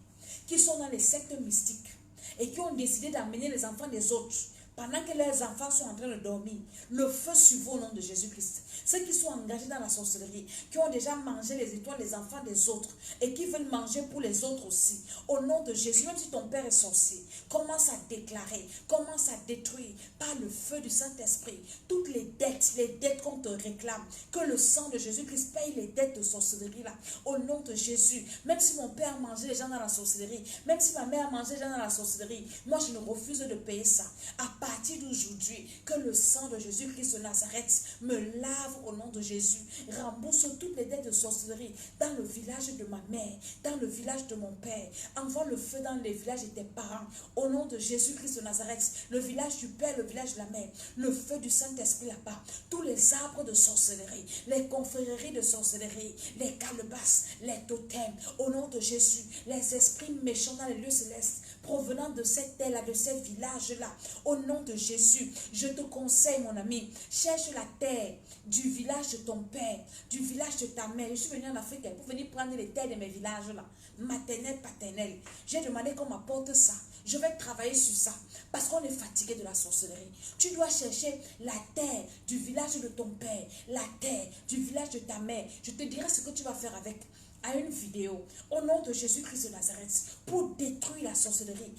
qui sont dans les sectes mystiques et qui ont décidé d'amener les enfants des autres pendant que leurs enfants sont en train de dormir, le feu sur vous au nom de Jésus-Christ. Ceux qui sont engagés dans la sorcellerie, qui ont déjà mangé les étoiles des enfants des autres et qui veulent manger pour les autres aussi, au nom de Jésus, même si ton père est sorcier, commence à déclarer, commence à détruire par le feu du Saint-Esprit toutes les dettes qu'on te réclame, que le sang de Jésus-Christ paye les dettes de sorcellerie là, au nom de Jésus. Même si mon père mangeait les gens dans la sorcellerie, même si ma mère mangeait les gens dans la sorcellerie, moi je ne refuse de payer ça. À partir d'aujourd'hui, que le sang de Jésus-Christ de Nazareth me lave au nom de Jésus, rembourse toutes les dettes de sorcellerie dans le village de ma mère, dans le village de mon père, envoie le feu dans les villages de tes parents, au nom de Jésus-Christ de Nazareth, le village du père, le village de la mère, le feu du Saint-Esprit là-bas, tous les arbres de sorcellerie, les confréries de sorcellerie, les calebasses, les totems, au nom de Jésus, les esprits méchants dans les lieux célestes, provenant de cette terre-là, de ces villages-là, au nom de Jésus, je te conseille, mon ami, cherche la terre du village de ton père, du village de ta mère. Je suis venue en Afrique pour venir prendre les terres de mes villages-là, maternelle, paternelle. J'ai demandé qu'on m'apporte ça. Je vais travailler sur ça, parce qu'on est fatigué de la sorcellerie. Tu dois chercher la terre du village de ton père, la terre du village de ta mère. Je te dirai ce que tu vas faire avec. À une vidéo, au nom de Jésus-Christ de Nazareth, pour détruire la sorcellerie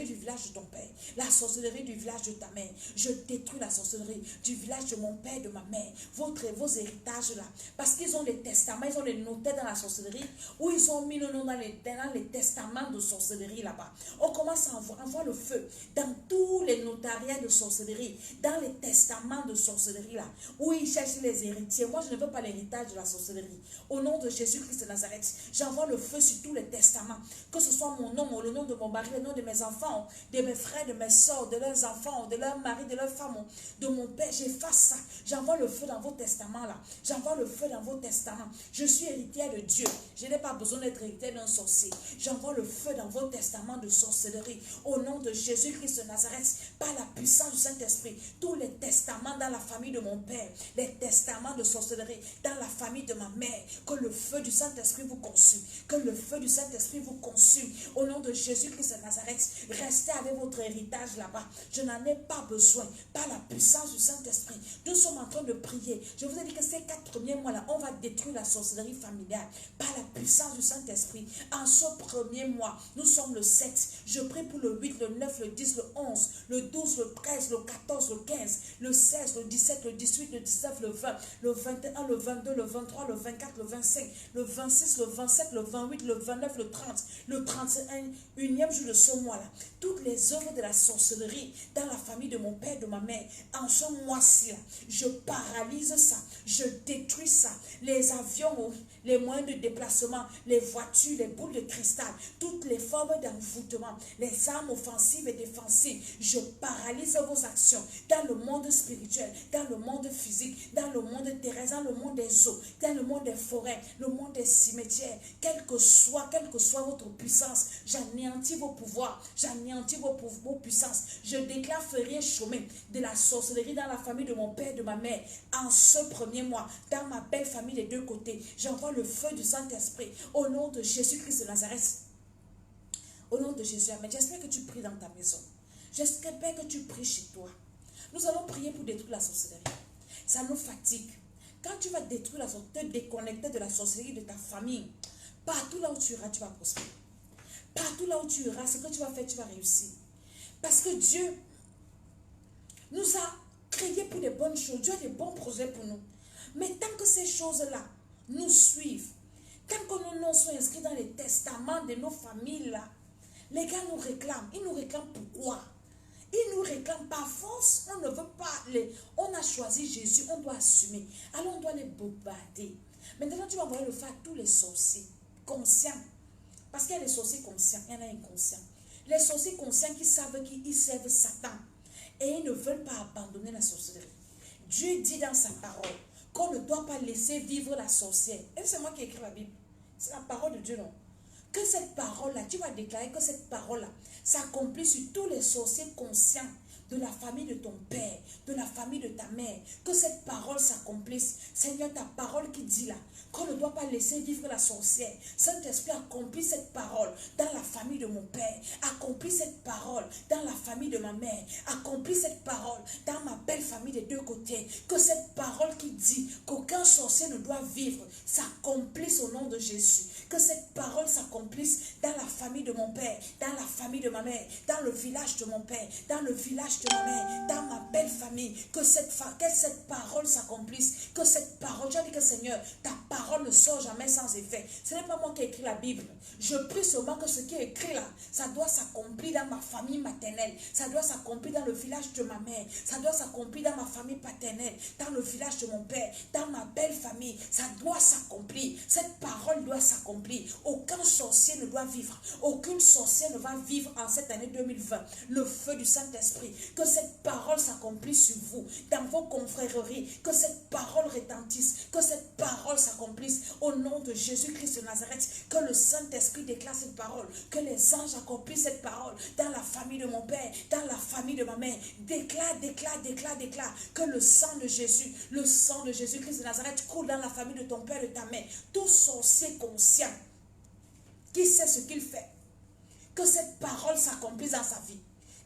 du village de ton père, la sorcellerie du village de ta mère. Je détruis la sorcellerie du village de mon père, de ma mère, vos héritages là, parce qu'ils ont les testaments, ils ont les notés dans la sorcellerie, ou ils ont mis le nom dans les testaments de sorcellerie là-bas. On commence à envoyer le feu dans tous les notariats de sorcellerie, dans les testaments de sorcellerie là, où ils cherchent les héritiers. Moi, je ne veux pas l'héritage de la sorcellerie. Au nom de Jésus Christ de Nazareth, j'envoie le feu sur tous les testaments, que ce soit mon nom, le nom de mon mari, le nom de mes enfants, de mes frères, de mes soeurs, de leurs enfants, de leurs maris, de leurs femmes, de mon père. J'efface ça. J'envoie le feu dans vos testaments là. J'envoie le feu dans vos testaments. Je suis héritière de Dieu. Je n'ai pas besoin d'être héritière d'un sorcier. J'envoie le feu dans vos testaments de sorcellerie. Au nom de Jésus Christ de Nazareth, par la puissance du Saint-Esprit, tous les testaments dans la famille de mon père, les testaments de sorcellerie dans la famille de ma mère, que le feu du Saint-Esprit vous consume, que le feu du Saint-Esprit vous consume, au nom de Jésus-Christ de Nazareth. Restez avec votre héritage là-bas, je n'en ai pas besoin, par la puissance du Saint-Esprit. Nous sommes en train de prier. Je vous ai dit que ces 4 premiers mois-là, on va détruire la sorcellerie familiale, par la puissance du Saint-Esprit. En ce premier mois, nous sommes le 7, je prie pour le 8, le 9, le 10, le 11, le 12, le 13, le 14, le 15, le 16, le 17, le 18, le 19, le 20, le 21, le 22, le 23, le 24, le 25, le 26, le 27, le 28, le 29, le 30, le 31, unième jour de ce mois-là. Toutes les œuvres de la sorcellerie dans la famille de mon père, de ma mère, en ce mois-ci, je paralyse ça, je détruis ça. Les avions, les moyens de déplacement, les voitures, les boules de cristal, toutes les formes d'envoûtement, les armes offensives et défensives, je paralyse vos actions dans le monde spirituel, dans le monde physique, dans le monde terrestre, dans le monde des eaux, dans le monde des forêts, le monde des cimetières. Quelle que soit votre puissance, j'anéantis vos pouvoirs, j'anéantis vos puissances. Je déclare férié chômé de la sorcellerie dans la famille de mon père et de ma mère. En ce premier mois, dans ma belle famille des deux côtés, j'envoie le feu du Saint-Esprit au nom de Jésus-Christ de Nazareth. Au nom de Jésus, amen. J'espère que tu pries dans ta maison. J'espère que tu pries chez toi. Nous allons prier pour détruire la sorcellerie. Ça nous fatigue. Quand tu vas détruire la sorcellerie, te déconnecter de la sorcellerie de ta famille, partout là où tu iras, tu vas prospérer. Partout là où tu iras, ce que tu vas faire, tu vas réussir. Parce que Dieu nous a créés pour des bonnes choses. Dieu a des bons projets pour nous. Mais tant que ces choses-là nous suivent, tant que nos noms sont inscrits dans les testaments de nos familles là, les gars nous réclament. Ils nous réclament pourquoi? Ils nous réclament par force. On ne veut pas on a choisi Jésus, on doit assumer. Alors on doit les bombarder. Maintenant tu vas envoyer le feu à tous les sorciers conscients. Parce qu'il y a les sorciers conscients, il y en a inconscients. Les sorciers conscients qui savent qu'ils servent Satan. Et ils ne veulent pas abandonner la sorcellerie. Dieu dit dans sa parole qu'on ne doit pas laisser vivre la sorcière. Et c'est moi qui écris la Bible. C'est la parole de Dieu, non? Que cette parole-là, tu vas déclarer que cette parole-là s'accomplit sur tous les sorciers conscients de la famille de ton père, de la famille de ta mère, que cette parole s'accomplisse. Seigneur, ta parole qui dit là, qu'on ne doit pas laisser vivre la sorcière. Saint-Esprit, accomplis cette parole dans la famille de mon père. Accomplis cette parole dans la famille de ma mère. Accomplis cette parole dans ma belle famille des deux côtés. Que cette parole qui dit qu'aucun sorcier ne doit vivre s'accomplisse au nom de Jésus. Que cette parole s'accomplisse dans la famille de mon père, dans la famille de ma mère, dans le village de mon père, dans le village de ma mère, dans ma belle famille. Que cette parole s'accomplisse. Que cette parole, j'ai dit que Seigneur, ta parole ne sort jamais sans effet. Ce n'est pas moi qui ai écrit la Bible. Je prie seulement que ce qui est écrit là, ça doit s'accomplir dans ma famille maternelle. Ça doit s'accomplir dans le village de ma mère. Ça doit s'accomplir dans ma famille paternelle, dans le village de mon père, dans ma belle famille. Ça doit s'accomplir. Cette parole doit s'accomplir. Aucun sorcier ne doit vivre. Aucune sorcière ne va vivre en cette année 2020. Le feu du Saint-Esprit. Que cette parole s'accomplisse sur vous, dans vos confréries. Que cette parole retentisse. Que cette parole s'accomplisse au nom de Jésus-Christ de Nazareth. Que le Saint-Esprit déclare cette parole. Que les anges accomplissent cette parole dans la famille de mon père, dans la famille de ma mère. Déclare, déclare, déclare, déclare. Que le sang de Jésus, le sang de Jésus-Christ de Nazareth coule dans la famille de ton père et de ta mère. Tout sorcier conscient qui sait ce qu'il fait, que cette parole s'accomplisse dans sa vie.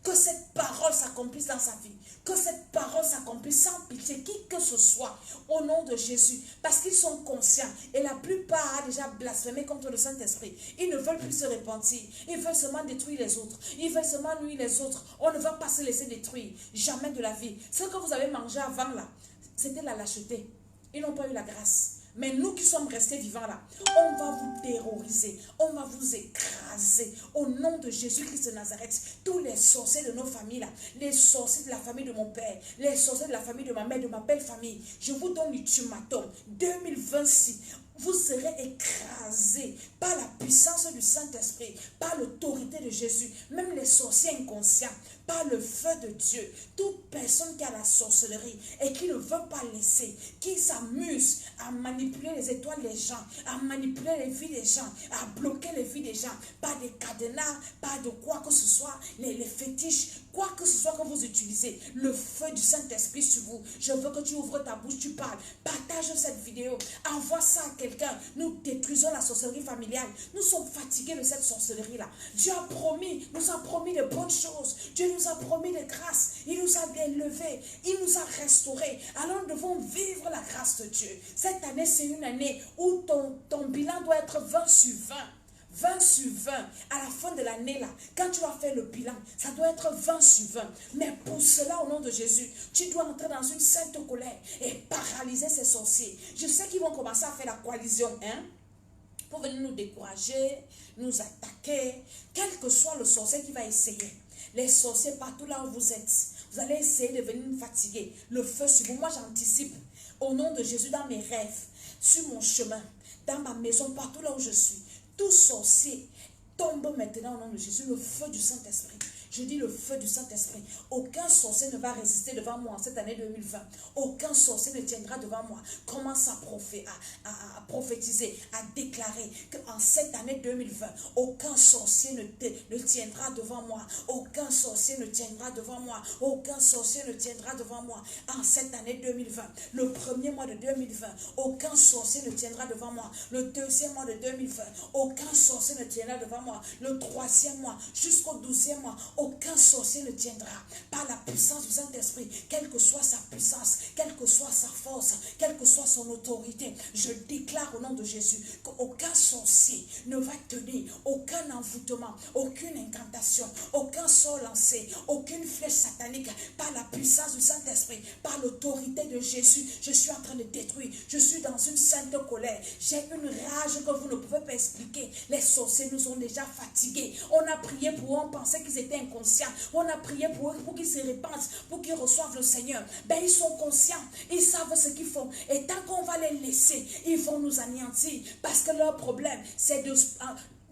Que cette parole s'accomplisse dans sa vie. Que cette parole s'accomplisse sans pitié, qui que ce soit, au nom de Jésus. Parce qu'ils sont conscients. Et la plupart a déjà blasphémé contre le Saint-Esprit. Ils ne veulent plus se repentir. Ils veulent seulement détruire les autres. Ils veulent seulement nuire les autres. On ne va pas se laisser détruire. Jamais de la vie. Ce que vous avez mangé avant là, c'était la lâcheté. Ils n'ont pas eu la grâce. Mais nous qui sommes restés vivants là, on va vous terroriser, on va vous écraser au nom de Jésus-Christ de Nazareth. Tous les sorciers de nos familles là, les sorciers de la famille de mon père, les sorciers de la famille de ma mère, de ma belle famille, je vous donne l'ultimatum. 2026, vous serez écrasés par la puissance du Saint-Esprit, par l'autorité de Jésus, même les sorciers inconscients, par le feu de Dieu. Toute personne qui a la sorcellerie et qui ne veut pas laisser, qui s'amuse à manipuler les étoiles des gens, à manipuler les vies des gens, à bloquer les vies des gens, pas des cadenas, pas de quoi que ce soit, les fétiches, quoi que ce soit que vous utilisez, le feu du Saint-Esprit sur vous. Je veux que tu ouvres ta bouche, tu parles, partage cette vidéo, envoie ça à quelqu'un. Nous détruisons la sorcellerie familiale. Nous sommes fatigués de cette sorcellerie-là. Dieu a promis, nous a promis de bonnes choses. Dieu nous a promis de grâce. Il nous a élevés, il nous a restaurés. Alors nous devons vivre la grâce de Dieu. Cette année, c'est une année où ton bilan doit être 20 sur 20. 20 sur 20, à la fin de l'année là, quand tu vas faire le bilan, ça doit être 20 sur 20. Mais pour cela, au nom de Jésus, tu dois entrer dans une sainte colère et paralyser ces sorciers. Je sais qu'ils vont commencer à faire la coalition, hein, pour venir nous décourager, nous attaquer, quel que soit le sorcier qui va essayer. Les sorciers, partout là où vous êtes, vous allez essayer de venir nous fatiguer. Le feu sur vous, moi j'anticipe, au nom de Jésus, dans mes rêves, sur mon chemin, dans ma maison, partout là où je suis. Tout sorcier tombe maintenant au nom de Jésus, le feu du Saint-Esprit. Je dis le feu du Saint-Esprit. Aucun sorcier ne va résister devant moi en cette année 2020. Aucun sorcier ne tiendra devant moi. Commence à prophétiser, à déclarer qu'en cette année 2020, aucun sorcier ne tiendra devant moi. Aucun sorcier ne tiendra devant moi. Aucun sorcier ne tiendra devant moi. En cette année 2020, le premier mois de 2020, aucun sorcier ne tiendra devant moi. Le deuxième mois de 2020, aucun sorcier ne tiendra devant moi. Le troisième mois, jusqu'au 12e mois, aucun sorcier ne tiendra par la puissance du Saint-Esprit, quelle que soit sa puissance, quelle que soit sa force, quelle que soit son autorité. Je déclare au nom de Jésus qu'aucun sorcier ne va tenir, aucun envoûtement, aucune incantation, aucun sort lancé, aucune flèche satanique, par la puissance du Saint-Esprit, par l'autorité de Jésus. Je suis en train de détruire, je suis dans une sainte colère, j'ai une rage que vous ne pouvez pas expliquer. Les sorciers nous ont déjà fatigués. On a prié pour eux, on pensait qu'ils étaient inconscients. On a prié pour eux, pour qu'ils se répandent, pour qu'ils reçoivent le Seigneur. Ben ils sont conscients, ils savent ce qu'ils font. Et tant qu'on va les laisser, ils vont nous anéantir. Parce que leur problème, c'est de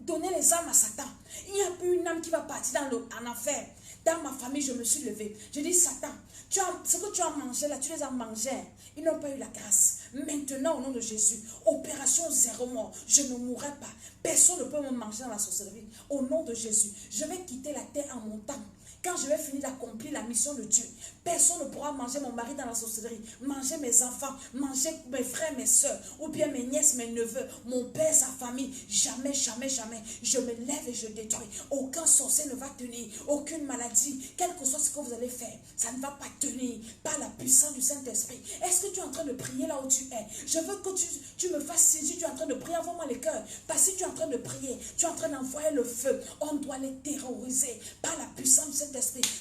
donner les âmes à Satan. Il n'y a plus une âme qui va partir en enfer. Dans ma famille, je me suis levée. Je dis, Satan, ce que tu as mangé là, tu les as mangés. Ils n'ont pas eu la grâce. Maintenant, au nom de Jésus, opération 0 mort. Je ne mourrai pas. Personne ne peut me manger dans la sorcellerie. Au nom de Jésus, je vais quitter la terre en montant. Quand je vais finir d'accomplir la mission de Dieu, personne ne pourra manger mon mari dans la sorcellerie, manger mes enfants, manger mes frères, mes soeurs, ou bien mes nièces, mes neveux, mon père, sa famille. Jamais, jamais, jamais. Je me lève et je détruis. Aucun sorcier ne va tenir, aucune maladie, quel que soit ce que vous allez faire, ça ne va pas tenir par la puissance du Saint-Esprit. Est-ce que tu es en train de prier là où tu es? Je veux que tu me fasses saisir, tu es en train de prier, envoie-moi les cœurs. Parce que tu es en train de prier, tu es en train d'envoyer le feu. On doit les terroriser par la puissance du Saint-Esprit.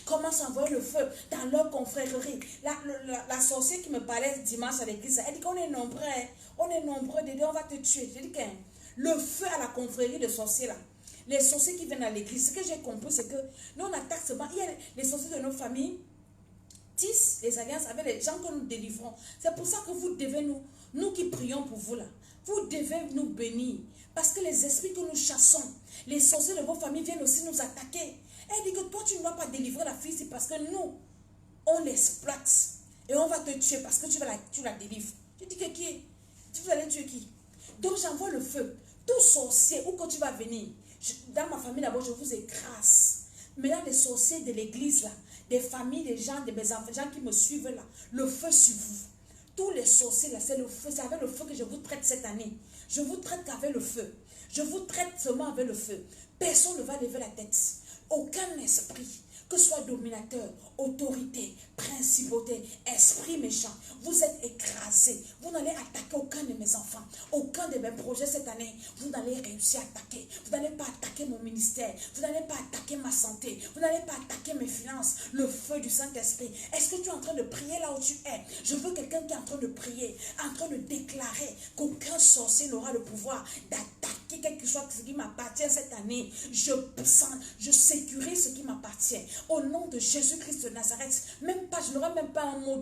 Commence à envoyer le feu dans leur confrérie. La sorcière qui me parlait dimanche à l'église, elle dit qu'on est nombreux, hein. On est nombreux, Dédé, on va te tuer. Je dis que le feu à la confrérie de sorciers là, les sorciers qui viennent à l'église, ce que j'ai compris, c'est que nous on attaque seulement, il y a les sorciers de nos familles, tissent les alliances avec les gens que nous délivrons. C'est pour ça que vous devez nous qui prions pour vous là, vous devez nous bénir. Parce que les esprits que nous chassons, les sorciers de vos familles viennent aussi nous attaquer. Elle dit que toi tu ne vas pas délivrer la fille, c'est parce que nous, on l'exploite. Et on va te tuer parce que tu la délivres. Je dis que qui? Tu vas aller tuer qui? Donc j'envoie le feu. Tout sorcier, où que tu vas venir, dans ma famille d'abord, je vous écrase. Maintenant, les sorciers de l'église là, des familles, des gens, de mes enfants, des gens qui me suivent là, le feu sur vous. Tous les sorciers là, c'est le feu, c'est avec le feu que je vous traite cette année. Je vous traite qu'avec le feu. Je vous traite seulement avec le feu. Personne ne va lever la tête. Aucun esprit, que ce soit dominateur, autorité, principauté, esprit méchant, vous êtes écrasés. Vous n'allez attaquer aucun de mes enfants, aucun de mes projets cette année. Vous n'allez réussir à attaquer. Vous n'allez pas attaquer mon ministère. Vous n'allez pas attaquer ma santé. Vous n'allez pas attaquer mes finances. Le feu du Saint-Esprit. Est-ce que tu es en train de prier là où tu es? Je veux quelqu'un qui est en train de prier, en train de déclarer qu'aucun sorcier n'aura le pouvoir d'attaquer quelque chose qui m'appartient cette année. Je sécurise ce qui m'appartient. Au nom de Jésus-Christ de Nazareth, même pas, je n'aurai même pas un mot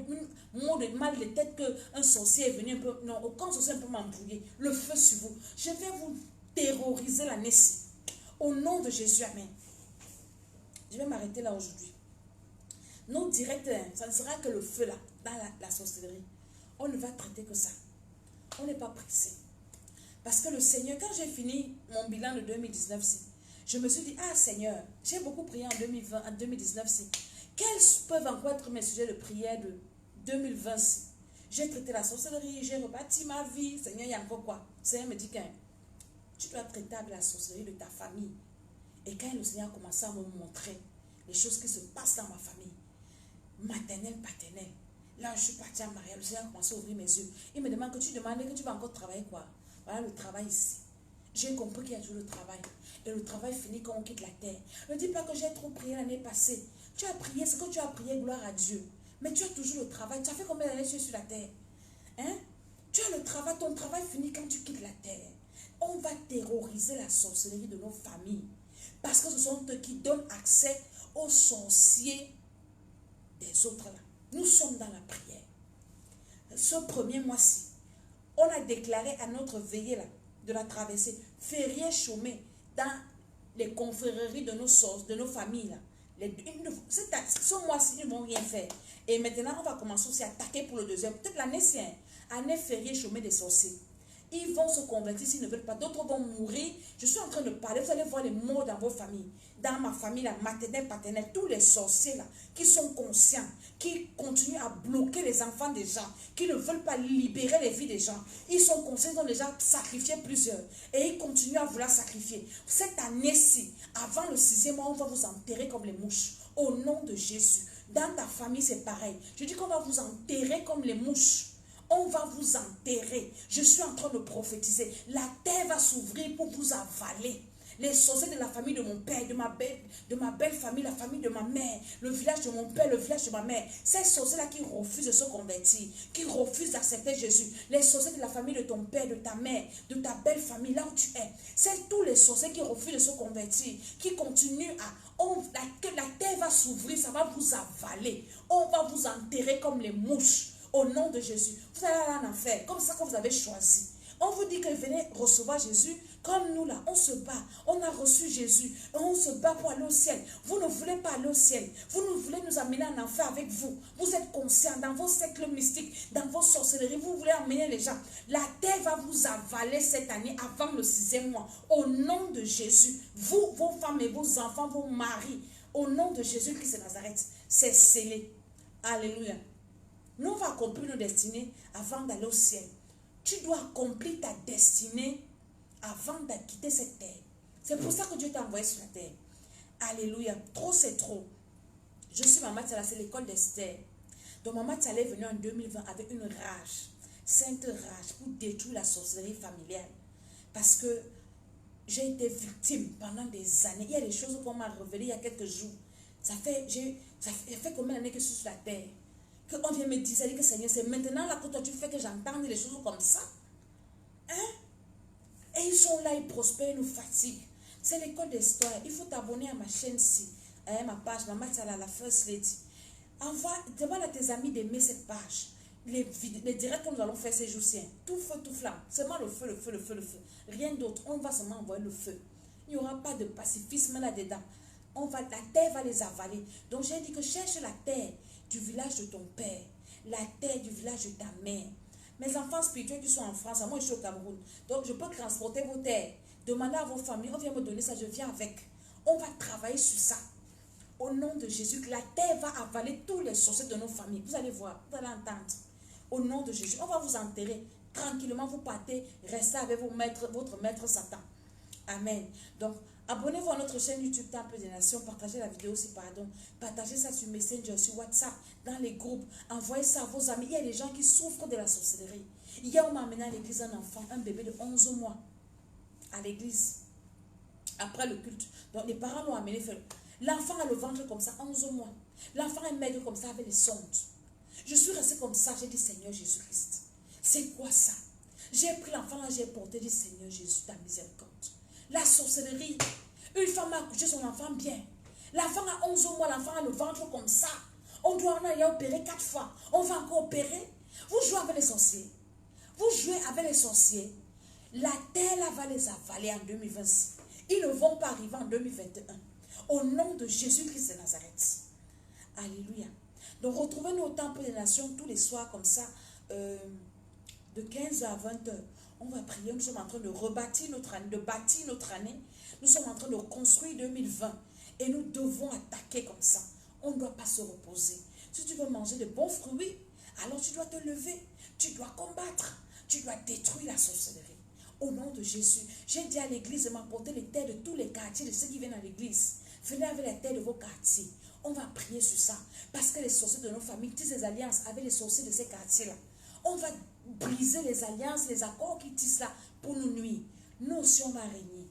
de mal de tête qu'un sorcier est venu un peu. Non, aucun sorcier ne peut m'embrouiller. Le feu sur vous. Je vais vous terroriser l'année-ci. Au nom de Jésus, amen. Je vais m'arrêter là aujourd'hui. Nos directeurs, ça ne sera que le feu là, dans la sorcellerie. On ne va traiter que ça. On n'est pas pressé. Parce que le Seigneur, quand j'ai fini mon bilan de 2019, je me suis dit, ah Seigneur, j'ai beaucoup prié en 2020, en 2019. Quels peuvent encore être mes sujets de prière de 2020? J'ai traité la sorcellerie, j'ai rebâti ma vie. Seigneur, il y a encore quoi? Le Seigneur me dit que tu dois traiter avec la sorcellerie de ta famille. Et quand le Seigneur a commencé à me montrer les choses qui se passent dans ma famille, maternelle, paternelle, là je suis partie en mariage, le Seigneur a commencé à ouvrir mes yeux. Il me demande que tu demandes que tu vas encore travailler quoi? Voilà le travail ici. J'ai compris qu'il y a toujours le travail. Et le travail finit quand on quitte la terre. Ne dis pas que j'ai trop prié l'année passée. Tu as prié ce que tu as prié, gloire à Dieu. Mais tu as toujours le travail. Tu as fait combien d'années tu es sur la terre? Hein? Tu as le travail. Ton travail finit quand tu quittes la terre. On va terroriser la sorcellerie de nos familles. Parce que ce sont eux qui donnent accès aux sorciers des autres là. Nous sommes dans la prière. Ce premier mois-ci, on a déclaré à notre veillée là, de la traversée, férié chômé dans les confréries de nos sources, de nos familles là. Ce mois-ci, ils ne vont rien faire. Et maintenant, on va commencer aussi à attaquer pour le deuxième. Peut-être l'année, c'est année férié chômé des sorciers. Ils vont se convertir s'ils ne veulent pas. D'autres vont mourir. Je suis en train de parler. Vous allez voir les morts dans vos familles. Dans ma famille, la maternelle, paternelle, tous les sorciers là, qui sont conscients, qui continuent à bloquer les enfants des gens, qui ne veulent pas libérer les vies des gens. Ils sont conscients, ils ont déjà sacrifié plusieurs. Et ils continuent à vouloir sacrifier. Cette année-ci, avant le 6e mois, on va vous enterrer comme les mouches. Au nom de Jésus. Dans ta famille, c'est pareil. Je dis qu'on va vous enterrer comme les mouches. On va vous enterrer. Je suis en train de prophétiser. La terre va s'ouvrir pour vous avaler. Les sorciers de la famille de mon père, de ma belle famille, la famille de ma mère, le village de mon père, le village de ma mère. Ces sorciers-là qui refusent de se convertir, qui refusent d'accepter Jésus. Les sorciers de la famille de ton père, de ta mère, de ta belle famille, là où tu es. C'est tous les sorciers qui refusent de se convertir, qui continuent à... la terre va s'ouvrir, ça va vous avaler. On va vous enterrer comme les mouches. Au nom de Jésus, vous allez aller en enfer, comme ça que vous avez choisi. On vous dit que venez recevoir Jésus, Comme nous là, on se bat. On a reçu Jésus. On se bat pour aller au ciel. Vous ne voulez pas aller au ciel. Vous ne voulez nous amener en enfer avec vous. Vous êtes conscients dans vos cercles mystiques, dans vos sorcelleries. Vous voulez amener les gens. La terre va vous avaler cette année avant le 6e mois. Au nom de Jésus, vous, vos femmes et vos enfants, vos maris, au nom de Jésus-Christ de Nazareth, c'est scellé. Alléluia. Nous, on va accomplir nos destinées avant d'aller au ciel. Tu dois accomplir ta destinée avant de quitter cette terre. C'est pour ça que Dieu t'a envoyé sur la terre. Alléluia. Trop, c'est trop. Je suis Maman Tsala, c'est l'école d'Esther. Donc Maman Tsala est venue en 2020 avec une rage, sainte rage, pour détruire la sorcellerie familiale. Parce que j'ai été victime pendant des années. Il y a des choses qu'on m'a révélées il y a quelques jours. Ça fait combien d'années que je suis sur la terre? Qu'on vient me dire que Seigneur, c'est maintenant là que toi tu fais que j'entende des choses comme ça. Hein? Et ils sont là, ils prospèrent, ils nous fatiguent. C'est l'école d'histoire. Il faut t'abonner à ma chaîne-ci, à ma page, Maman Tsala, la First Lady. Demande à tes amis d'aimer cette page. Les directs que nous allons faire ces jours-ci, tout feu, tout flamme. Seulement le feu, le feu, le feu, le feu. Rien d'autre. On va seulement envoyer le feu. Il n'y aura pas de pacifisme là-dedans. La terre va les avaler. Donc j'ai dit que cherche la terre du village de ton père, la terre du village de ta mère. Mes enfants spirituels qui sont en France, moi je suis au Cameroun, donc je peux transporter vos terres. Demandez à vos familles, on vient me donner ça, je viens avec. On va travailler sur ça. Au nom de Jésus, que la terre va avaler tous les sorciers de nos familles. Vous allez voir, vous allez entendre. Au nom de Jésus, on va vous enterrer. Tranquillement, vous partez, restez avec votre maître Satan. Amen. Donc, abonnez-vous à notre chaîne YouTube Temple des Nations. Partagez la vidéo si pardon. Partagez ça sur Messenger, sur WhatsApp, dans les groupes. Envoyez ça à vos amis. Il y a des gens qui souffrent de la sorcellerie. Hier, on m'a amené à l'église un enfant, un bébé de 11 mois. À l'église. Après le culte. Donc, les parents l'ont amené. L'enfant a le ventre comme ça, 11 mois. L'enfant est maigre comme ça avec les sondes. Je suis restée comme ça. J'ai dit, Seigneur Jésus-Christ, c'est quoi ça? J'ai pris l'enfant là, j'ai porté, j'ai dit, Seigneur Jésus, ta miséricorde. La sorcellerie. Une femme a accouché son enfant bien. L'enfant a 11 mois, l'enfant a le ventre comme ça. On doit en aller opérer 4 fois. On va encore opérer. Vous jouez avec les sorciers. Vous jouez avec les sorciers. La terre là va les avaler en 2026. Ils ne vont pas arriver en 2021. Au nom de Jésus-Christ de Nazareth. Alléluia. Donc retrouvez-nous au Temple des Nations tous les soirs comme ça. De 15h à 20h. On va prier. Nous sommes en train de rebâtir notre année, de bâtir notre année. Nous sommes en train de construire 2020. Et nous devons attaquer comme ça. On ne doit pas se reposer. Si tu veux manger de bons fruits, alors tu dois te lever. Tu dois combattre. Tu dois détruire la sorcellerie. Au nom de Jésus, j'ai dit à l'église de m'apporter les terres de tous les quartiers, de ceux qui viennent à l'église. Venez avec les terres de vos quartiers. On va prier sur ça. Parce que les sorciers de nos familles tissent des alliances avec les sorciers de ces quartiers-là. On va briser les alliances, les accords qui tissent là pour nous nuire. Nous aussi, on va régner.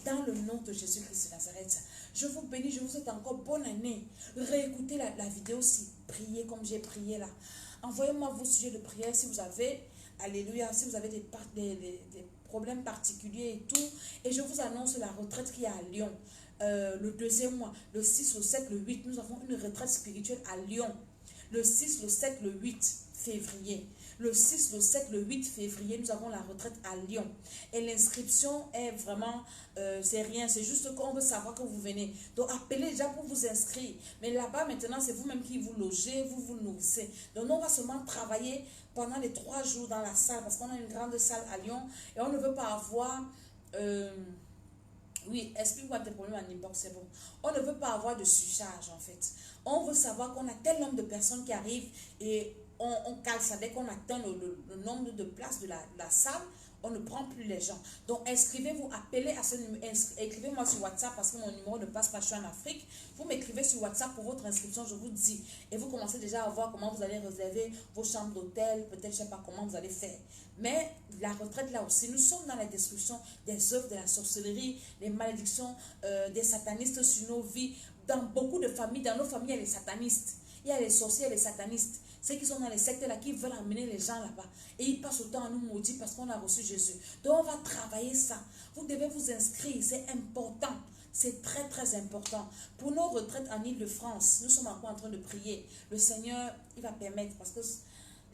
Dans le nom de Jésus-Christ de Nazareth, je vous bénis, je vous souhaite encore bonne année. Réécoutez la vidéo si priez comme j'ai prié là. Envoyez-moi vos sujets de prière si vous avez, alléluia, si vous avez des problèmes particuliers et tout. Et je vous annonce la retraite qui est à Lyon. Le 2e mois, le 6, le 7, le 8, nous avons une retraite spirituelle à Lyon. Le 6, le 7, le 8 février. Le 6, le 7, le 8 février, nous avons la retraite à Lyon. Et l'inscription est vraiment, c'est rien, c'est juste qu'on veut savoir que vous venez. Donc appelez déjà pour vous inscrire. Mais là-bas, maintenant, c'est vous-même qui vous logez, vous vous nourrissez. Donc nous, on va seulement travailler pendant les 3 jours dans la salle, parce qu'on a une grande salle à Lyon. Et on ne veut pas avoir... oui, explique-moi tes problèmes en inbox, c'est bon. On ne veut pas avoir de surcharge, en fait. On veut savoir qu'on a tel nombre de personnes qui arrivent et on cale ça. Dès qu'on atteint le nombre de places de la salle, on ne prend plus les gens. Donc, inscrivez-vous, appelez à ce numéro. Écrivez-moi sur WhatsApp parce que mon numéro ne passe pas, je suis en Afrique. Vous m'écrivez sur WhatsApp pour votre inscription, je vous dis. Et vous commencez déjà à voir comment vous allez réserver vos chambres d'hôtel. Peut-être, je ne sais pas comment vous allez faire. Mais la retraite, là aussi, nous sommes dans la destruction des œuvres de la sorcellerie, des malédictions, des satanistes sur nos vies. Dans beaucoup de familles, dans nos familles, il y a les satanistes. Il y a les sorciers et les satanistes. Ceux qui sont dans les sectes là, qui veulent amener les gens là-bas. Et ils passent autant à nous maudire parce qu'on a reçu Jésus. Donc on va travailler ça. Vous devez vous inscrire, c'est important. C'est très très important. Pour nos retraites en Île-de-France, nous sommes encore en train de prier. Le Seigneur, il va permettre parce que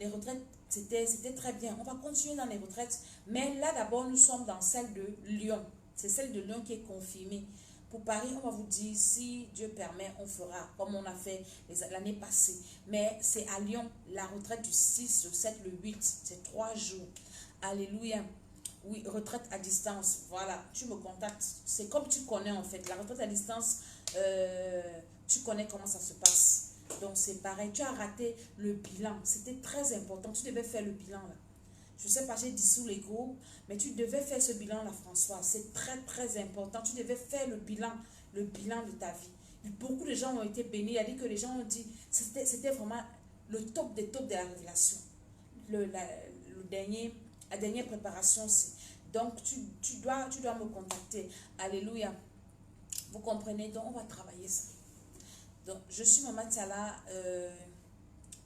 Les retraites, c'était très bien. On va continuer dans les retraites. Mais là, d'abord, nous sommes dans celle de Lyon. C'est celle de Lyon qui est confirmée. Pour Paris, on va vous dire, si Dieu permet, on fera comme on a fait l'année passée. Mais c'est à Lyon, la retraite du 6, le 7, le 8. C'est 3 jours. Alléluia. Oui, retraite à distance. Voilà, tu me contactes. C'est comme tu connais en fait. La retraite à distance, tu connais comment ça se passe. Donc c'est pareil. Tu as raté le bilan. C'était très important. Tu devais faire le bilan là. Je ne sais pas, j'ai dissous les groupes, mais tu devais faire ce bilan là, François. C'est très très important. Tu devais faire le bilan de ta vie. Beaucoup de gens ont été bénis. Il y a dit que les gens ont dit, c'était vraiment le top des tops de la révélation. La dernière préparation, c'est. Donc, tu dois me contacter. Alléluia. Vous comprenez? Donc, on va travailler ça. Donc, je suis Maman Tiala.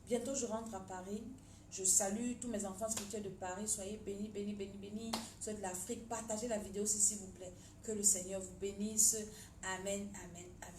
Bientôt, je rentre à Paris. Je salue tous mes enfants spirituels de Paris. Soyez bénis, bénis, bénis, bénis. Ceux de l'Afrique, partagez la vidéo s'il vous plaît. Que le Seigneur vous bénisse. Amen, amen, amen.